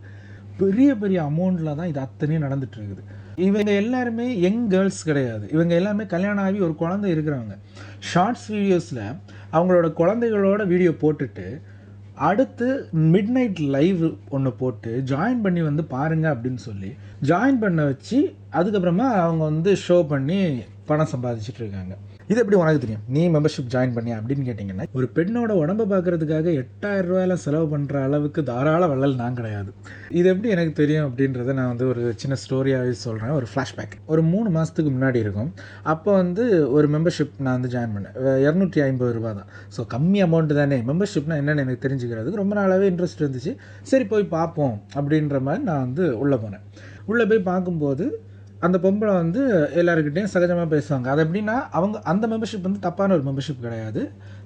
பெரிய பெரிய அமௌண்ட்டில் தான் இது அத்தனையும் நடந்துட்டு இருக்குது. இவங்க எல்லாருமே யங் கேர்ள்ஸ் கிடையாது. இவங்க எல்லாமே கல்யாணம் ஆகி ஒரு குழந்தை இருக்கிறவங்க. ஷார்ட்ஸ் வீடியோஸில் அவங்களோட குழந்தைகளோட வீடியோ போட்டுட்டு அடுத்து மிட் நைட் லைவ் ஒன்று போட்டு ஜாயின் பண்ணி வந்து பாருங்க அப்படின்னு சொல்லி ஜாயின் பண்ண வச்சு அதுக்கப்புறமா அவங்க வந்து ஷோ பண்ணி பணம் சம்பாதிச்சுட்டு இருக்காங்க. இது எப்படி உனக்கு தெரியும்? நீ மெம்பர்ஷிப் ஜாயின் பண்ணி அப்படின்னு கேட்டிங்கன்னா, ஒரு பெண்ணோட உடம்பை பார்க்குறதுக்காக 8,000 ரூபாயெல்லாம் செலவு பண்ணுற அளவுக்கு தாராள வள்ளல் நான் கிடையாது. இது எப்படி எனக்கு தெரியும் அப்படின்றத நான் வந்து ஒரு சின்ன ஸ்டோரியாகவே சொல்கிறேன். ஒரு ஃப்ளாஷ்பேக். ஒரு 3 மாதத்துக்கு முன்னாடி இருக்கும். அப்போ வந்து ஒரு மெம்பர்ஷிப் நான் வந்து ஜாயின் பண்ணேன். 250 ரூபா தான். ஸோ கம்மி அமௌண்ட்டு தானே. மெம்பர்ஷிப்னா என்னென்னு எனக்கு தெரிஞ்சுக்கிறதுக்கு ரொம்ப நாளாகவே இன்ட்ரெஸ்ட் இருந்துச்சு. சரி போய் பார்ப்போம் அப்படின்ற மாதிரி நான் வந்து உள்ளே போனேன். உள்ளே போய் பார்க்கும்போது அந்த பொம்பளை வந்து எல்லாருக்கிட்டையும் சகஜமாக பேசுவாங்க. அது எப்படின்னா, அவங்க அந்த மெம்பர்ஷிப் வந்து தப்பான ஒரு மெம்பர்ஷிப் கிடையாது.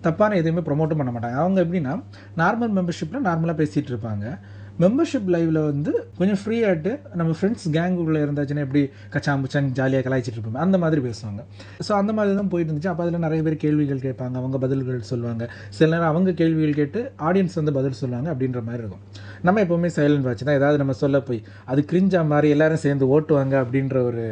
தப்பான எதுவுமே ப்ரொமோட்டும் பண்ண மாட்டாங்க. அவங்க எப்படின்னா, நார்மல் மெம்பர்ஷிப்பில் நார்மலாக பேசிகிட்டு இருப்பாங்க. மெம்பர்ஷிப் லைவில் வந்து கொஞ்சம் ஃப்ரீயாகிட்டு நம்ம ஃப்ரெண்ட்ஸ் கேங்குள்ளே இருந்தாச்சுன்னா எப்படி கச்சாம்புச்சான் ஜாலியாக கலாய்ச்சிட்டு இருப்போம் அந்த மாதிரி பேசுவாங்க. ஸோ அந்த மாதிரி தான் போயிட்டு இருந்துச்சு. அப்போ அதில் நிறைய பேர் கேள்விகள் கேட்பாங்க, அவங்க பதில்கள் சொல்லுவாங்க. சில நேரம் அவங்க கேள்விகள் கேட்டு ஆடியன்ஸ் வந்து பதில் சொல்லுவாங்க அப்படின்ற மாதிரி இருக்கும். நம்ம எப்போவுமே சைலண்ட் வாட்ச் தான். ஏதாவது நம்ம சொல்ல போய் அது கிரிஞ்சா மாதிரி எல்லோரும் சேர்ந்து ஓட்டுவாங்க அப்படின்ற ஒரு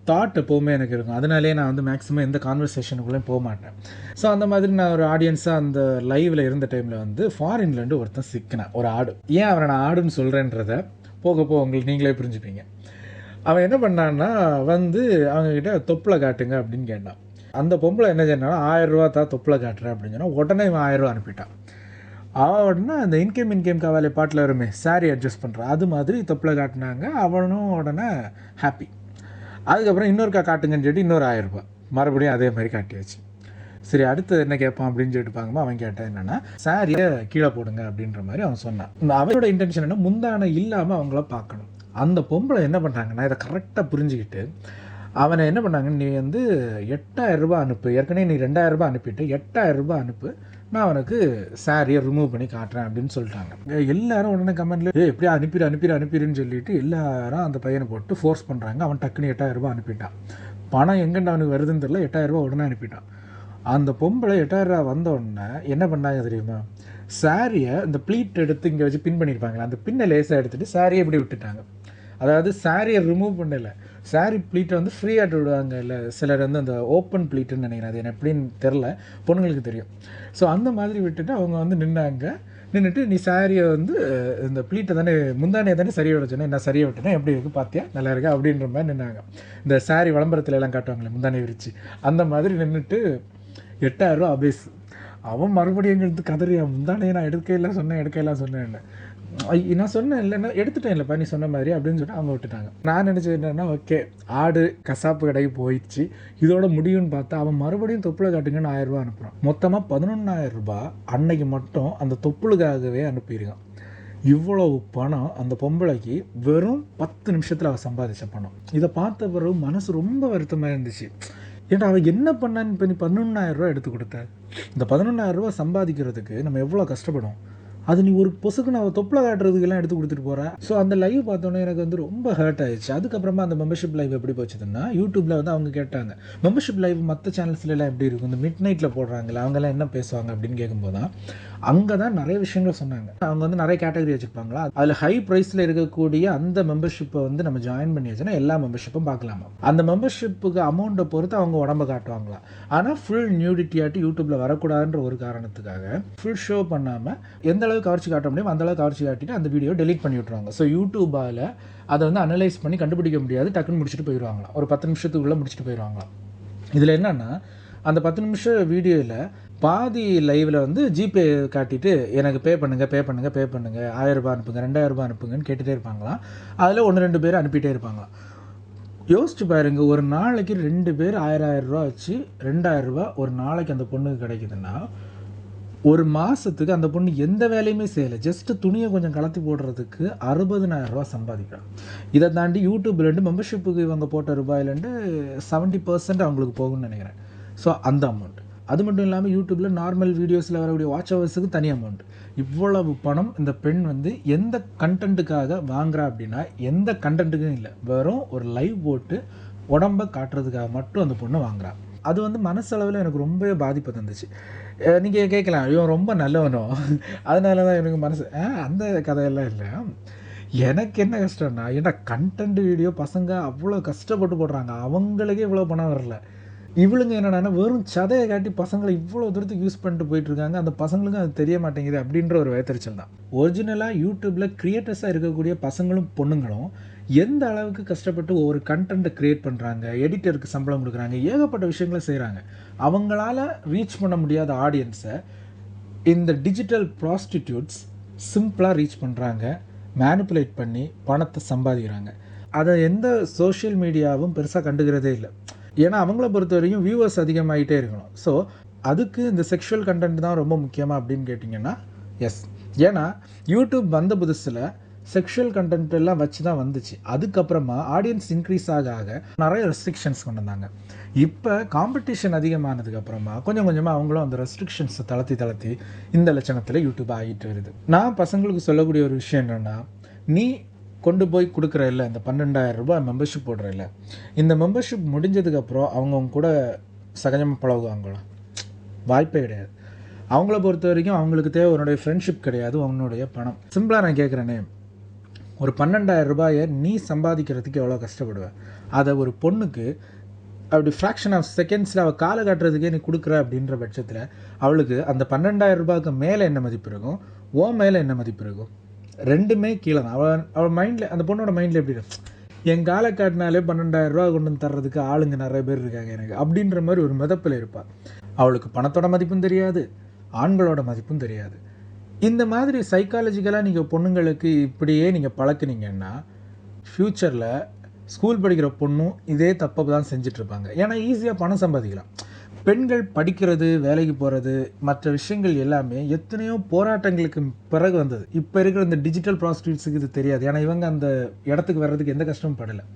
தாட் எப்போவுமே எனக்கு இருக்கும். அதனாலே நான் வந்து மேக்ஸிமம் எந்த கான்வர்சேஷனுக்குள்ளேயும் போக மாட்டேன். ஸோ அந்த மாதிரி நான் ஒரு ஆடியன்ஸாக அந்த லைவில் இருந்த டைமில் வந்து ஃபாரின்லேருந்து ஒருத்தன் சிக்கினேன், ஒரு ஆடு. ஏன் அவனை நான் ஆடுன்னு சொல்கிறேன்றத போக உங்களுக்கு நீங்களே புரிஞ்சுப்பீங்க. அவன் என்ன பண்ணான்னா வந்து அவங்கக்கிட்ட தொப்பில் காட்டுங்க அப்படின்னு கேட்டான். அந்த பொம்பளை என்ன சொன்னாலும் 1000 ரூபா தான் தொப்பில் காட்டுறேன் அப்படின்னு சொன்னால் உடனே இவன் 1000 ரூபா அனுப்பிட்டான். உடனே அந்த இன்கேம் காவாலே பாட்டில் வருமே சாரி அட்ஜஸ்ட் பண்ணுறான், அது மாதிரி தொப்பில் காட்டினாங்க. அவனும் உடனே ஹாப்பி. அதுக்கப்புறம் இன்னொருக்கா காட்டுங்கன்னு சொல்லிட்டு இன்னொரு 1000 ரூபா மறுபடியும் அதே மாதிரி காட்டியாச்சு. சரி அடுத்து என்ன கேட்பான் அப்படின்னு சொல்லிட்டு பார்க்கும்போது அவன் கேட்டான் என்னென்னா சாரியை கீழே போடுங்க அப்படின்ற மாதிரி அவன் சொன்னான். அவனோட இன்டென்ஷன் என்ன, முந்தானை இல்லாமல் அவங்கள பார்க்கணும். அந்த பொம்பளை என்ன பண்ணுறாங்கன்னா இதை கரெக்டாக புரிஞ்சுக்கிட்டு அவனை என்ன பண்ணாங்க, நீ வந்து 8,000 ரூபா அனுப்பு, ஏற்கனவே நீ 2,000 ரூபா அனுப்பிட்டு 8,000 ரூபா அனுப்பு, நான் அவனுக்கு சாரியை ரிமூவ் பண்ணி காட்டுறேன் அப்படின்னு சொல்லிட்டாங்க. எல்லாரும் உடனே கமெண்ட்ல எப்படியா அனுப்பிடுன்னு சொல்லிட்டு எல்லாரும் அந்த பையனை போட்டு ஃபோர்ஸ் பண்ணுறாங்க. அவன் டக்குன்னு 8,000 ரூபா அனுப்பிட்டான். பணம் எங்கேண்டு அவனுக்கு வருதுன்னு தெரியல, 8,000 ரூபா உடனே அனுப்பிட்டான். அந்த பொம்பளை 8,000 ரூபா வந்த உடனே என்ன பண்ணாங்க தெரியுமா, சாரியை இந்த ப்ளீட் எடுத்து இங்கே வச்சு பின் பண்ணியிருப்பாங்களே அந்த பின்னை லேசாக எடுத்துகிட்டு சாரியை இப்படி விட்டுட்டாங்க. அதாவது சாரியை ரிமூவ் பண்ணலை, சாரி ப்ளீட்டை வந்து ஃப்ரீயாகிட்டு விடுவாங்க. இல்லை சிலர் வந்து அந்த ஓப்பன் ப்ளீட்டுன்னு நினைக்கிறேன், அது என்ன எப்படின்னு தெரில, பொண்ணுங்களுக்கு தெரியும். ஸோ அந்த மாதிரி விட்டுட்டு அவங்க வந்து நின்றுட்டு நீ சாரியை வந்து இந்த ப்ளீட்டை தானே முந்தானே தானே சரியாக விட சொன்னேன், என்ன சரியாக விட்டேன்னா எப்படி இருக்குது பார்த்தியா நல்லா இருக்கா அப்படின்ற மாதிரி நின்னாங்க. இந்த சாரி விளம்பரத்துல எல்லாம் காட்டுவாங்களே முந்தானே விரிச்சு அந்த மாதிரி நின்றுட்டு 8,000 ரூபா அபேஸ். அவன் மறுபடியும் எங்களுக்கு கதறியா, முந்தானே நான் எடுக்கலாம் சொன்னேன் நான் சொன்னேன் இல்லைன்னா எடுத்துட்டேன் இல்லைப்பா நீ சொன்ன மாதிரி அப்படின்னு சொல்லிட்டு அவங்க விட்டுட்டாங்க. நான் நினச்சது என்னன்னா, ஓகே ஆடு கசாப்பு கடைக்கு போயிடுச்சு, இதோட முடியும்னு பார்த்தா அவன் மறுபடியும் தொப்புளை காட்டுங்கன்னு 1000 ரூபா அனுப்புகிறான். மொத்தமாக 11,000 ரூபா அன்னைக்கு மட்டும் அந்த தொப்புளுக்காகவே அனுப்பியிருக்கான். இவ்வளவு பணம் அந்த பொம்பளைக்கு வெறும் 10 நிமிஷத்தில் அவள் சம்பாதிச்ச பணம். இதை பார்த்த பிறகு மனசு ரொம்ப வருத்தமாக இருந்துச்சு. ஏன்னா அவள் என்ன பண்ணான்னு இப்போ நீ 11,000 ரூபா எடுத்து கொடுத்த. இந்த 11,000 ரூபா சம்பாதிக்கிறதுக்கு நம்ம எவ்வளோ கஷ்டப்படும், அது நீ ஒரு பொசுக்கு நான் தொப்பில் காட்டுறதுக்கெல்லாம் எடுத்து கொடுத்துட்டு போகிறேன். ஸோ அந்த லைவ் பார்த்தோன்னே எனக்கு வந்து ரொம்ப ஹர்ட் ஆயிடுச்சு. அதுக்கப்புறமா அந்த மெம்பர்ஷிப் லைவ் எப்படி போச்சுதுன்னா, யூடியூப்பில் வந்து அவங்க கேட்டாங்க மெம்பர்ஷிப் லைவ் மற்ற சேனல்ஸ்லாம் எப்படி இருக்கும், இந்த மிட் நைட்டில் போடுறாங்களே அவங்கெல்லாம் என்ன பேசுவாங்க அப்படின்னு கேட்கும்போது தான் அங்கே தான் நிறைய விஷயங்கள் சொன்னாங்க. அவங்க வந்து நிறைய கேட்டகரி வச்சுருப்பாங்களா, அதில் ஹை ப்ரைஸில் இருக்கக்கூடிய அந்த மெம்பர்ஷிப்பை வந்து நம்ம ஜாயின் பண்ணி வச்சோன்னா எல்லா மெம்பர்ஷிப்பும் பார்க்கலாமா. அந்த மெம்பர்ஷிப்புக்கு அமௌண்ட்டை பொறுத்து அவங்க உடம்பை காட்டுவாங்களா. ஆனால் ஃபுல் நியூடிட்டியாட்டி யூடியூப்பில் வரக்கூடாதுன்ற ஒரு காரணத்துக்காக ஃபுல் ஷோ பண்ணாமல் எந்த அளவுக்கு கவர்ச்சி காட்ட முடியும் அந்த அளவுக்கு கவர்ச்சி காட்டிட்டு அந்த வீடியோ டெலீட் பண்ணி விட்ருவாங்க. ஸோ யூடியூபால் அதை வந்து அனலைஸ் பண்ணி கண்டுபிடிக்க முடியாது, டக்குன்னு முடிச்சுட்டு போயிடுவாங்களாம். ஒரு 10 நிமிஷத்துக்குள்ளே முடிச்சுட்டு போயிடுவாங்களாம். இதில் என்னென்னா அந்த 10 நிமிஷம் வீடியோவில் பாதி லைவில் வந்து ஜிபே காட்டிட்டு எனக்கு பே பண்ணுங்கள் 1000 ரூபா அனுப்புங்க 2,000 ரூபா அனுப்புங்கன்னு கேட்டுகிட்டே இருப்பாங்களாம். அதில் 1-2 பேர் அனுப்பிட்டே இருப்பாங்களாம். யோசிச்சு பாருங்க, ஒரு நாளைக்கு 2 பேர் 1000 ரூபா வச்சு 2,000 ரூபா ஒரு நாளைக்கு அந்த பொண்ணுக்கு கிடைக்குதுன்னா, ஒரு மாதத்துக்கு அந்த பொண்ணு எந்த வேலையுமே செய்யலை, ஜஸ்ட்டு துணியை கொஞ்சம் கலத்தி போடுறதுக்கு 60,000 ரூபா சம்பாதிக்கலாம். இதை தாண்டி யூடியூப்லேருந்து மெம்பர்ஷிப்புக்கு இவங்க போட்ட ரூபாயிலேருந்து 70% அவங்களுக்கு போகும்னு நினைக்கிறேன். ஸோ அந்த அமௌண்ட். அது மட்டும் இல்லாமல் யூடியூப்பில் நார்மல் வீடியோஸில் வரக்கூடிய வாட்ச் ஹவர்ஸுக்கு தனி அமௌண்ட். இவ்வளவு பணம் இந்த பெண் வந்து எந்த கண்டென்ட்டுக்காக வாங்குறா அப்படின்னா எந்த கண்டென்ட்டுக்கும் இல்லை, வெறும் ஒரு லைவ் போட்டு உடம்பை காட்டுறதுக்காக மட்டும் அந்த பொண்ணு வாங்குறா. அது வந்து மனசளவில் எனக்கு ரொம்பவே பாதிப்பை தந்துச்சு. நீங்கள் கேட்கலாம், இவன் ரொம்ப நல்லவனோ அதனால தான் எனக்கு மனசு அந்த கதையெல்லாம் இல்லை. எனக்கு என்ன கஷ்டம்னா, ஏன்டா கண்டென்ட் வீடியோ பசங்க அவ்வளோ கஷ்டப்பட்டு போடுறாங்க, அவங்களுக்கே இவ்வளோ பணம் வரல. இவளுங்க என்னடான்னா வெறும் சதையை காட்டி பசங்களை இவ்வளோ தூரத்துக்கு யூஸ் பண்ணிட்டு போயிட்டுருக்காங்க, அந்த பசங்களுக்கும் அது தெரிய மாட்டேங்குது அப்படின்ற ஒரு வயத்தறிச்சல் தான். ஒரிஜினலாக யூடியூப்பில் க்ரியேட்டர்ஸாக இருக்கக்கூடிய பசங்களும் பொண்ணுங்களும் எந்த அளவுக்கு கஷ்டப்பட்டு ஒவ்வொரு கண்டென்ட்டை க்ரியேட் பண்ணுறாங்க, எடிட்டருக்கு சம்பளம் கொடுக்குறாங்க, ஏகப்பட்ட விஷயங்களை செய்கிறாங்க. அவங்களால ரீச் பண்ண முடியாத ஆடியன்ஸை இந்த டிஜிட்டல் ப்ராஸ்டிடியூட்ஸ் சிம்பிளாக ரீச் பண்ணுறாங்க, மேனிப்புலேட் பண்ணி பணத்தை சம்பாதிக்கிறாங்க. அதை எந்த சோஷியல் மீடியாவும் பெருசாக கண்டுக்கிறதே இல்லை. ஏன்னா அவங்கள பொறுத்த வரைக்கும் வியூவர்ஸ் அதிகமாகிட்டே இருக்கணும். ஸோ அதுக்கு இந்த செக்ஷுவல் கண்டென்ட் தான் ரொம்ப முக்கியமாக அப்படின்னு கேட்டிங்கன்னா எஸ். ஏன்னா யூடியூப் வந்த புதுசில் செக்ஷுவல் கண்டென்ட் எல்லாம் வச்சு தான் வந்துச்சு. அதுக்கப்புறமா ஆடியன்ஸ் இன்க்ரீஸ் ஆக ஆக நிறைய ரெஸ்ட்ரிக்ஷன்ஸ் கொண்டு வந்தாங்க. இப்போ காம்படிஷன் அதிகமானதுக்கப்புறமா கொஞ்சம் கொஞ்சமாக அவங்களும் அந்த ரெஸ்ட்ரிக்ஷன்ஸை தளர்த்தி இந்த லட்சணத்தில் யூடியூப் ஆகிட்டு வருது. நான் பசங்களுக்கு சொல்லக்கூடிய ஒரு விஷயம் என்னென்னா, நீ கொண்டு போய் கொடுக்குற இல்லை இந்த 12,000 ரூபாய் மெம்பர்ஷிப் போடுற இல்லை, இந்த மெம்பர்ஷிப் முடிஞ்சதுக்கப்புறம் அவங்க கூட சகஜமாக பழகுவாங்களா? வாய்ப்பே கிடையாது. அவங்கள பொறுத்த வரைக்கும் அவங்களுக்கு தேவை உன்னுடைய ஃப்ரெண்ட்ஷிப் கிடையாது, உன்னுடைய பணம். சிம்பிளாக நான் கேட்குறேனே, ஒரு 12,000 ரூபாயை நீ சம்பாதிக்கிறதுக்கு எவ்வளோ கஷ்டப்படுவேன், அதை ஒரு பொண்ணுக்கு அப்படி ஃப்ராக்ஷன் ஆஃப் செகண்ட்ஸில் அவள் காலை காட்டுறதுக்கே நீ கொடுக்குற அப்படின்ற பட்சத்தில் அவளுக்கு அந்த 12,000 ரூபாய்க்கு மேலே என்ன மதிப்பு இருக்கும், ஓ மேலே என்ன மதிப்பு இருக்கும்? ரெண்டுமே கீழே தான். அவள் மைண்டில், அந்த பொண்ணோட மைண்டில் எப்படி இருக்கும், என் காலை காட்டினாலே 12,000 ரூபா கொண்டு வந்து தர்றதுக்கு ஆளுங்க நிறைய பேர் இருக்காங்க எனக்கு அப்படின்ற மாதிரி ஒரு மிதப்பில் இருப்பாள். அவளுக்கு பணத்தோட மதிப்பும் தெரியாது, ஆண்களோட மதிப்பும் தெரியாது. இந்த மாதிரி சைக்காலஜிக்கலாக நீங்கள் பொண்ணுங்களுக்கு இப்படியே நீங்கள் பழக்குனீங்கன்னா ஃப்யூச்சரில் ஸ்கூல் படிக்கிற பொண்ணும் இதே தப்பை தான் செஞ்சிட்ருப்பாங்க. ஏன்னா ஈஸியாக பணம் சம்பாதிக்கலாம். பெண்கள் படிக்கிறது, வேலைக்கு போகிறது, மற்ற விஷயங்கள் எல்லாமே எத்தனையோ போராட்டங்களுக்கு பிறகு வந்தது. இப்போ இருக்கிற இந்த டிஜிட்டல் ப்ராஸ்டியூட்ஸுக்கு இது தெரியாது. ஏன்னா இவங்க அந்த இடத்துக்கு வர்றதுக்கு எந்த கஷ்டமும் படலை.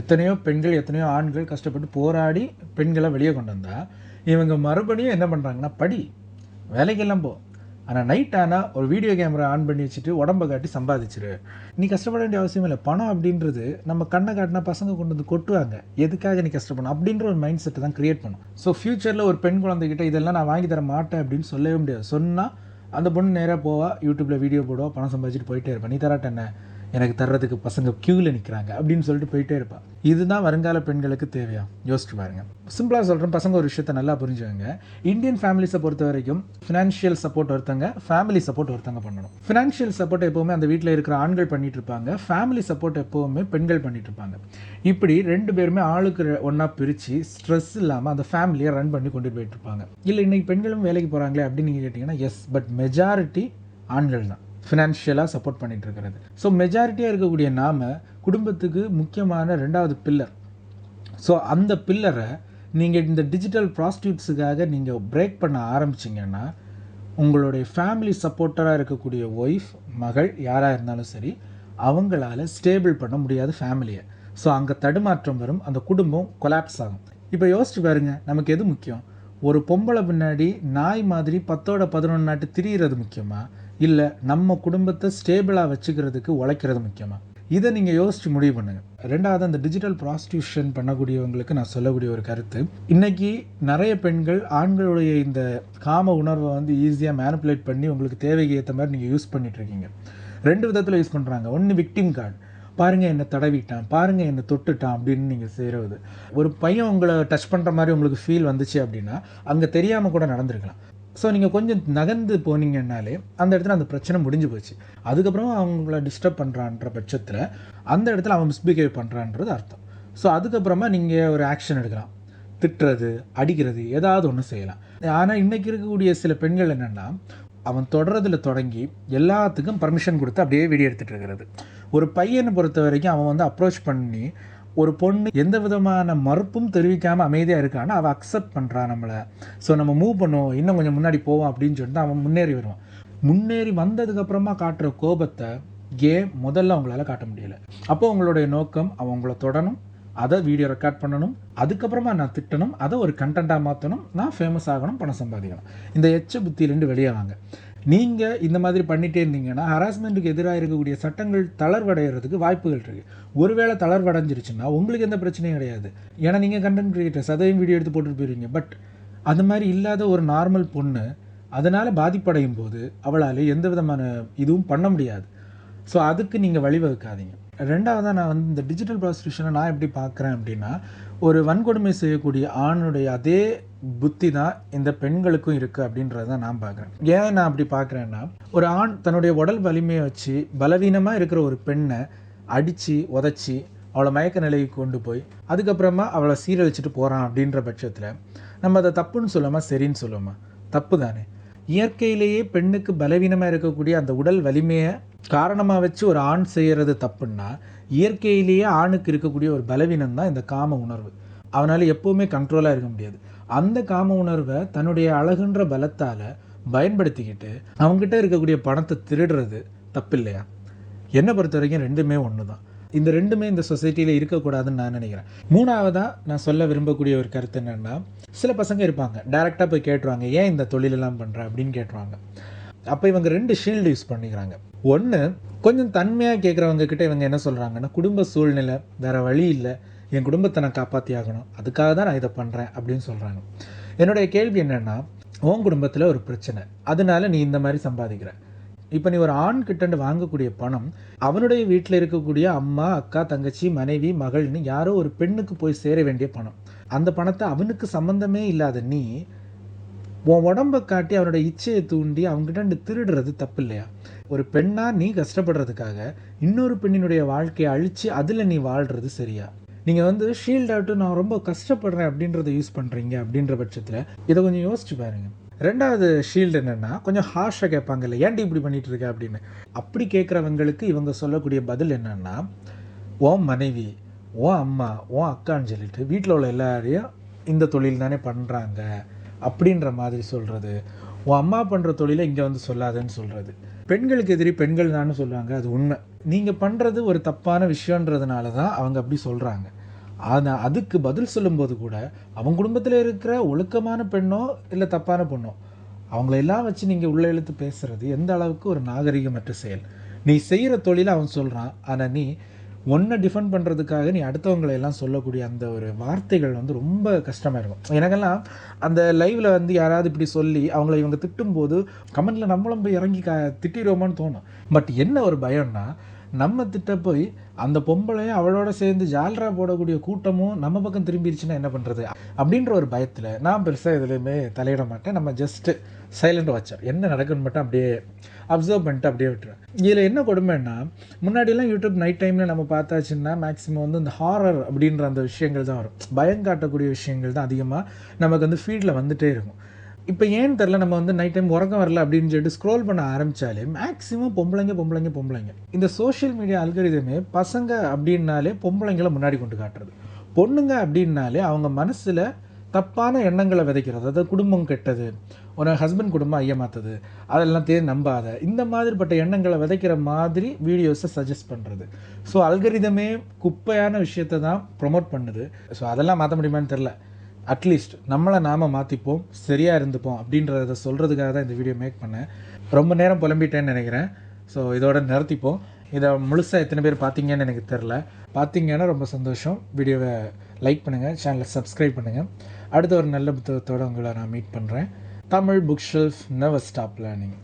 எத்தனையோ பெண்கள், எத்தனையோ ஆண்கள் கஷ்டப்பட்டு போராடி பெண்களை வெளியே கொண்டு வந்தால் இவங்க மறுபடியும் என்ன பண்ணுறாங்கன்னா, படி, வேலைக்கெல்லாம் போ, ஆனால் நைட் ஆனால் ஒரு வீடியோ கேமரா ஆன் பண்ணி வச்சுட்டு உடம்பை காட்டி சம்பாதிச்சிரு. நீ கஷ்டப்பட வேண்டிய அவசியம் இல்லை. பணம் அப்படின்றது நம்ம கண்ணை காட்டினா பசங்க கொண்டு வந்து கொட்டுவாங்க, எதுக்காக நீ கஷ்டப்படணும் அப்படின்ற ஒரு மைண்ட் செட்டை தான் க்ரியேட் பண்ணும். ஸோ ஃப்யூச்சரில் ஒரு பெண் குழந்தைகிட்ட இதெல்லாம் நான் வாங்கி தர மாட்டேன் அப்படின்னு சொல்லவே முடியாது. சொன்னால் அந்த பொண்ணு நேராக போவா, யூடியூப்பில் வீடியோ போடுவா, பணம் சம்பாதிச்சிட்டு போயிட்டே இருப்பான். நீ தராட்ட என்ன, எனக்கு தர்றதுக்கு பசங்க க்யூவில் நிற்கிறாங்க அப்படின்னு சொல்லிட்டு போயிட்டே இருப்பாள். இதுதான் வருங்கால பெண்களுக்கு தேவையா? யோசிச்சு பாருங்க. சிம்பிளாக சொல்கிறேன், பசங்க ஒரு விஷயத்தை நல்லா புரிஞ்சுவாங்க. இந்தியன் ஃபேமிலிஸை பொறுத்த வரைக்கும் ஃபினான்ஷியல் சப்போர்ட் ஒருத்தங்க, ஃபேமிலி சப்போர்ட் ஒருத்தங்க பண்ணணும். ஃபினான்ஷியல் சப்போர்ட் எப்போவுமே அந்த வீட்டில் இருக்கிற ஆண்கள் பண்ணிட்டு இருப்பாங்க, ஃபேமிலி சப்போர்ட் எப்போவுமே பெண்கள் பண்ணிட்டு இருப்பாங்க. இப்படி ரெண்டு பேருமே ஆளுக்கு ஒன்றா பிரித்து ஸ்ட்ரெஸ் இல்லாமல் அந்த ஃபேமிலியை ரன் பண்ணி கொண்டு போயிட்டு இருப்பாங்க. இல்லை இன்னைக்கு பெண்களும் வேலைக்கு போகிறாங்களே அப்படின்னு நீங்கள் கேட்டிங்கன்னா எஸ், பட் மெஜாரிட்டி ஆண்கள் தான் ஃபினான்ஷியலாக சப்போர்ட் பண்ணிகிட்டு இருக்கிறது. ஸோ மெஜாரிட்டியாக இருக்கக்கூடிய நாம் குடும்பத்துக்கு முக்கியமான 2வது பில்லர். ஸோ அந்த பில்லரை நீங்கள் இந்த டிஜிட்டல் ப்ராஸ்டியூட்ஸுக்காக நீங்கள் பிரேக் பண்ண ஆரம்பிச்சிங்கன்னா உங்களுடைய ஃபேமிலி சப்போர்ட்டராக இருக்கக்கூடிய ஒய்ஃப், மகள் யாராக இருந்தாலும் சரி, அவங்களால ஸ்டேபிள் பண்ண முடியாது ஃபேமிலியை. ஸோ அங்கே தடுமாற்றம் வரும், அந்த குடும்பம் கொலாப்ஸ் ஆகும். இப்போ யோசிச்சு பாருங்க, நமக்கு எது முக்கியம்? ஒரு பொம்பளை பின்னாடி நாய் மாதிரி 10ஓட 11 நாட்டு திரியிறது முக்கியமா, இல்லை நம்ம குடும்பத்தை ஸ்டேபிளாக வச்சுக்கிறதுக்கு உழைக்கிறது முக்கியமா? இதை நீங்கள் யோசித்து முடிவு பண்ணுங்கள். 2வது, அந்த டிஜிட்டல் ப்ராஸ்டியூஷன் பண்ணக்கூடியவங்களுக்கு நான் சொல்லக்கூடிய ஒரு கருத்து, இன்றைக்கி நிறைய பெண்கள் ஆண்களுடைய இந்த காம உணர்வை வந்து ஈஸியாக மேனிப்புலேட் பண்ணி உங்களுக்கு தேவைக்கு ஏற்ற மாதிரி நீங்கள் யூஸ் பண்ணிகிட்ருக்கீங்க. 2 விதத்தில் யூஸ் பண்ணுறாங்க. ஒன்று விக்டிம் கார்டு, பாருங்கள் என்னை தடவிட்டான், பாருங்கள் என்னை தொட்டுட்டான் அப்படின்னு நீங்கள் செய்கிறது. ஒரு பையன் உங்களை டச் பண்ணுற மாதிரி உங்களுக்கு ஃபீல் வந்துச்சு அப்படின்னா அங்கே தெரியாமல் கூட நடந்திருக்கலாம். ஸோ நீங்கள் கொஞ்சம் நகர்ந்து போனீங்கன்னாலே அந்த இடத்துல அந்த பிரச்சனை முடிஞ்சு போச்சு. அதுக்கப்புறம் அவங்கள டிஸ்டர்ப் பண்ணுறான்ற பட்சத்தில் அந்த இடத்துல அவன் மிஸ்பிஹேவ் பண்ணுறான்றது அர்த்தம். ஸோ அதுக்கப்புறமா நீங்கள் ஒரு ஆக்ஷன் எடுக்கலாம், திட்டுறது, அடிக்கிறது, ஏதாவது ஒன்று செய்யலாம். ஆனால் இன்றைக்கி இருக்கக்கூடிய சில பெண்கள் என்னென்னா, அவன் தொடரதில் தொடங்கி எல்லாத்துக்கும் பர்மிஷன் கொடுத்து அப்படியே வீடியோ எடுத்துகிட்டு இருக்கிறது. ஒரு பையனை பொறுத்த வரைக்கும் அவன் வந்து அப்ரோச் பண்ணி ஒரு பொண்ணு எந்த விதமான மறுப்பும் தெரிவிக்காமல் அமைதியாக இருக்கான்னு அவள் அக்செப்ட் பண்ணுறான் நம்மளை. ஸோ நம்ம மூவ் பண்ணுவோம், இன்னும் கொஞ்சம் முன்னாடி போவோம் அப்படின்னு சொல்லிட்டு அவன் முன்னேறி வருவான். முன்னேறி வந்ததுக்கப்புறமா காட்டுற கோபத்தை முதல்ல அவங்களால காட்ட முடியலை. அப்போ உங்களுடைய நோக்கம் அவங்கள தொடணும், அதை வீடியோ ரெக்கார்ட் பண்ணணும், அதுக்கப்புறமா நான் திட்டணும், அதை ஒரு கண்டென்ட்டாக மாற்றணும், நான் ஃபேமஸ் ஆகணும், பணம் சம்பாதிக்கணும். இந்த எச்ச புத்தியிலேருந்து வெளியே வாங்க. நீங்கள் இந்த மாதிரி பண்ணிகிட்டே இருந்தீங்கன்னா ஹராஸ்மெண்ட்டுக்கு எதிராக இருக்கக்கூடிய சட்டங்கள் தளர்வடைகிறதுக்கு வாய்ப்புகள் இருக்குது. ஒருவேளை தளர்வடைஞ்சிருச்சுன்னா உங்களுக்கு எந்த பிரச்சனையும் கிடையாது. ஏன்னா நீங்கள் கண்டென்ட் கிரியேட்டர்ஸ், அதையும் வீடியோ எடுத்து போட்டுட்டு போயிருவீங்க. பட் அது மாதிரி இல்லாத ஒரு நார்மல் பொண்ணு அதனால் பாதிப்படையும் போது அவளால் எந்த விதமான இதுவும் பண்ண முடியாது. ஸோ அதுக்கு நீங்கள் வழிவகுக்காதீங்க. ரெண்டாவதாக நான் வந்து இந்த டிஜிட்டல் ப்ராஸ்டியூஷனை நான் எப்படி பார்க்குறேன் அப்படின்னா, ஒரு வன்கொடுமை செய்யக்கூடிய ஆணுடைய அதே புத்தி தான் இந்த பெண்களுக்கும் இருக்குது அப்படின்றத தான் நான் பார்க்குறேன். ஏன் நான் அப்படி பார்க்குறேன்னா, ஒரு ஆண் தன்னுடைய உடல் வலிமையை வச்சு பலவீனமாக இருக்கிற ஒரு பெண்ணை அடித்து உதச்சி அவளை மயக்க நிலைக்கு கொண்டு போய் அதுக்கப்புறமா அவளை சீரழிச்சிட்டு போகிறான் அப்படின்ற பட்சத்தில் நம்ம அதை தப்புன்னு சொல்லாமா சரின்னு சொல்லுவோமா? தப்பு தானே. இயற்கையிலேயே பெண்ணுக்கு பலவீனமாக இருக்கக்கூடிய அந்த உடல் வலிமையை காரணமாக வச்சு ஒரு ஆண் செய்கிறது தப்புன்னா, இயற்கையிலேயே ஆணுக்கு இருக்கக்கூடிய ஒரு பலவீனம் தான் இந்த காம உணர்வு. அவனால் எப்போவுமே கண்ட்ரோலாக இருக்க முடியாது. அந்த காம உணர்வை தன்னுடைய அழகுன்ற பலத்தால் பயன்படுத்திக்கிட்டு அவங்ககிட்ட இருக்கக்கூடிய பணத்தை திருடுறது தப்பு இல்லையா? என்னை பொறுத்த வரைக்கும் ரெண்டுமே ஒன்று தான். இந்த ரெண்டுமே இந்த சொசைட்டியில் இருக்கக்கூடாதுன்னு நான் நினைக்கிறேன். மூணாவதாக நான் சொல்ல விரும்பக்கூடிய ஒரு கருத்து என்னென்னா, சில பசங்க இருப்பாங்க டைரெக்டாக போய் கேட்டுருவாங்க, ஏன் இந்த தொழிலெல்லாம் பண்ணுற அப்படின்னு கேட்டுருவாங்க. அப்போ இவங்க 2 ஷீல்டு யூஸ் பண்ணிக்கிறாங்க. ஒன்று, கொஞ்சம் தன்மையாக கேட்குறவங்க கிட்ட இவங்க என்ன சொல்கிறாங்கன்னா, குடும்ப சூழ்நிலை, வேறு வழி இல்லை, என் குடும்பத்தை நான் காப்பாற்றி ஆகணும், அதுக்காக தான் நான் இதை பண்ணுறேன் அப்படின்னு சொல்கிறாங்க. என்னுடைய கேள்வி என்னென்னா, உன் குடும்பத்தில் ஒரு பிரச்சனை, அதனால நீ இந்த மாதிரி சம்பாதிக்கிற. இப்போ நீ ஒரு ஆண் கிட்டேருந்து வாங்கக்கூடிய பணம் அவனுடைய வீட்டில் இருக்கக்கூடிய அம்மா, அக்கா, தங்கச்சி, மனைவி, மகள்னு யாரோ ஒரு பெண்ணுக்கு போய் சேர வேண்டிய பணம். அந்த பணத்தை அவனுக்கு சம்மந்தமே இல்லாத நீ உன் உடம்பை காட்டி அவனோட இச்சையை தூண்டி அவங்ககிட்ட திருடுறது தப்பு இல்லையா? ஒரு பெண்ணாக நீ கஷ்டப்படுறதுக்காக இன்னொரு பெண்ணினுடைய வாழ்க்கையை அழித்து அதில் நீ வாழ்கிறது சரியா? நீங்கள் வந்து ஷீல்ட் அவுட்டு நான் ரொம்ப கஷ்டப்படுறேன் அப்படின்றத யூஸ் பண்ணுறீங்க அப்படின்ற பட்சத்தில் இதை கொஞ்சம் யோசிச்சு பாருங்கள். ரெண்டாவது ஷீல்டு என்னென்னா, கொஞ்சம் ஹார்ஷாக கேட்பாங்கல்ல, ஏன்டி இப்படி பண்ணிகிட்டு இருக்க அப்படின்னு. அப்படி கேட்குறவங்களுக்கு இவங்க சொல்லக்கூடிய பதில் என்னென்னா, ஓன் மனைவி, ஓன் அம்மா, ஓன் அக்கான்னு சொல்லிட்டு வீட்டில் உள்ள எல்லாரையும் இந்த தொழில் தானே பண்ணுறாங்க அப்படின்ற மாதிரி சொல்கிறது. உன் அம்மா பண்ணுற தொழிலை இங்கே வந்து சொல்லாதுன்னு சொல்கிறது. பெண்களுக்கு எதிரி பெண்கள் தான்னு சொல்லுவாங்க, அது உண்மை. நீங்கள் பண்ணுறது ஒரு தப்பான விஷயன்றதுனால தான் அவங்க அப்படி சொல்கிறாங்க. ஆனால் அதுக்கு பதில் சொல்லும்போது கூட அவங்க குடும்பத்தில் இருக்கிற ஒழுக்கமான பெண்ணோ இல்லை தப்பான பொண்ணோ அவங்களெல்லாம் வச்சு நீங்கள் உள்ளே இழுத்து பேசுகிறது எந்த அளவுக்கு ஒரு நாகரிகமற்ற செயல். நீ செய்கிற தொழிலை அவன் சொல்கிறான், ஆனால் நீ ஒன்றை டிஃபெண்ட் பண்ணுறதுக்காக நீ அடுத்தவங்களையெல்லாம் சொல்லக்கூடிய அந்த ஒரு வார்த்தைகள் வந்து ரொம்ப கஷ்டமாக இருக்கும். எனக்கெல்லாம் அந்த லைவில் வந்து யாராவது இப்படி சொல்லி அவங்கள இவங்க திட்டும்போது கமெண்டில் நம்மளும் போய் இறங்கி திட்டிடுவோமான்னு தோணும். பட் என்ன ஒரு பயம்னா, நம்ம திட்ட போய் அந்த பொம்பளையும் அவளோட சேர்ந்து ஜால்ரா போடக்கூடிய கூட்டமும் நம்ம பக்கம் திரும்பிடுச்சுன்னா என்ன பண்ணுறது அப்படின்ற ஒரு பயத்தில் நான் பெருசாக எதுலேயுமே தலையிட மாட்டேன். நம்ம ஜஸ்ட்டு சைலண்ட் வாட்சர், என்ன நடக்குன்னு மட்டும் அப்படியே அப்சர்வ் பண்ணிட்டு அப்படியே விட்டுருவேன். இதில் என்ன கொடுமைன்னா, முன்னாடியெல்லாம் யூடியூப் நைட் டைமில் நம்ம பார்த்தாச்சுன்னா மேக்ஸிமம் வந்து இந்த ஹாரர் அப்படின்ற அந்த விஷயங்கள் தான் வரும். பயம் காட்டக்கூடிய விஷயங்கள் தான் அதிகமாக நமக்கு வந்து ஃபீல்டில் வந்துகிட்டே இருக்கும். இப்போ ஏன்னு தெரில, நம்ம வந்து நைட் டைம் உறக்கம் வரல அப்படின்னு சொல்லிட்டு ஸ்க்ரோல் பண்ண ஆரம்பித்தாலே மேக்ஸிமம் பொம்பளைங்க. இந்த சோஷியல் மீடியா அல்காரிதமே பசங்க அப்படின்னாலே பொம்பளைங்களை முன்னாடி கொண்டு காட்டுறது, பொண்ணுங்க அப்படின்னாலே அவங்க மனசில் தப்பான எண்ணங்களை விதைக்கிறது. அதாவது குடும்பம் கெட்டது, ஒரு ஹஸ்பண்ட் குடும்பம் ஐயமாத்தது, அதெல்லாம் நம்பாத, இந்த மாதிரிப்பட்ட எண்ணங்களை விதைக்கிற மாதிரி வீடியோஸை சஜஸ்ட் பண்ணுறது. ஸோ அல்காரிதமே குப்பையான விஷயத்தை தான் ப்ரொமோட் பண்ணுது. ஸோ அதெல்லாம் மாற்ற முடியுமான்னு தெரில. அட்லீஸ்ட் நம்மளை நாம் மாற்றிப்போம், சரியாக இருந்துப்போம் அப்படின்றத சொல்கிறதுக்காக தான் இந்த வீடியோ மேக் பண்ணேன். ரொம்ப நேரம் புலம்பிட்டேன்னு நினைக்கிறேன். ஸோ இதோட நிறுத்திப்போம். இதை முழுசாக எத்தனை பேர் பார்த்தீங்கன்னு எனக்கு தெரில. பார்த்தீங்கன்னா ரொம்ப சந்தோஷம். வீடியோவை லைக் பண்ணுங்கள், சேனலை சப்ஸ்கிரைப் பண்ணுங்கள். அடுத்த ஒரு நல்ல புத்தகத்தோடு உங்களை நான் மீட் பண்ணுறேன். Tamil book shelf, never stop learning.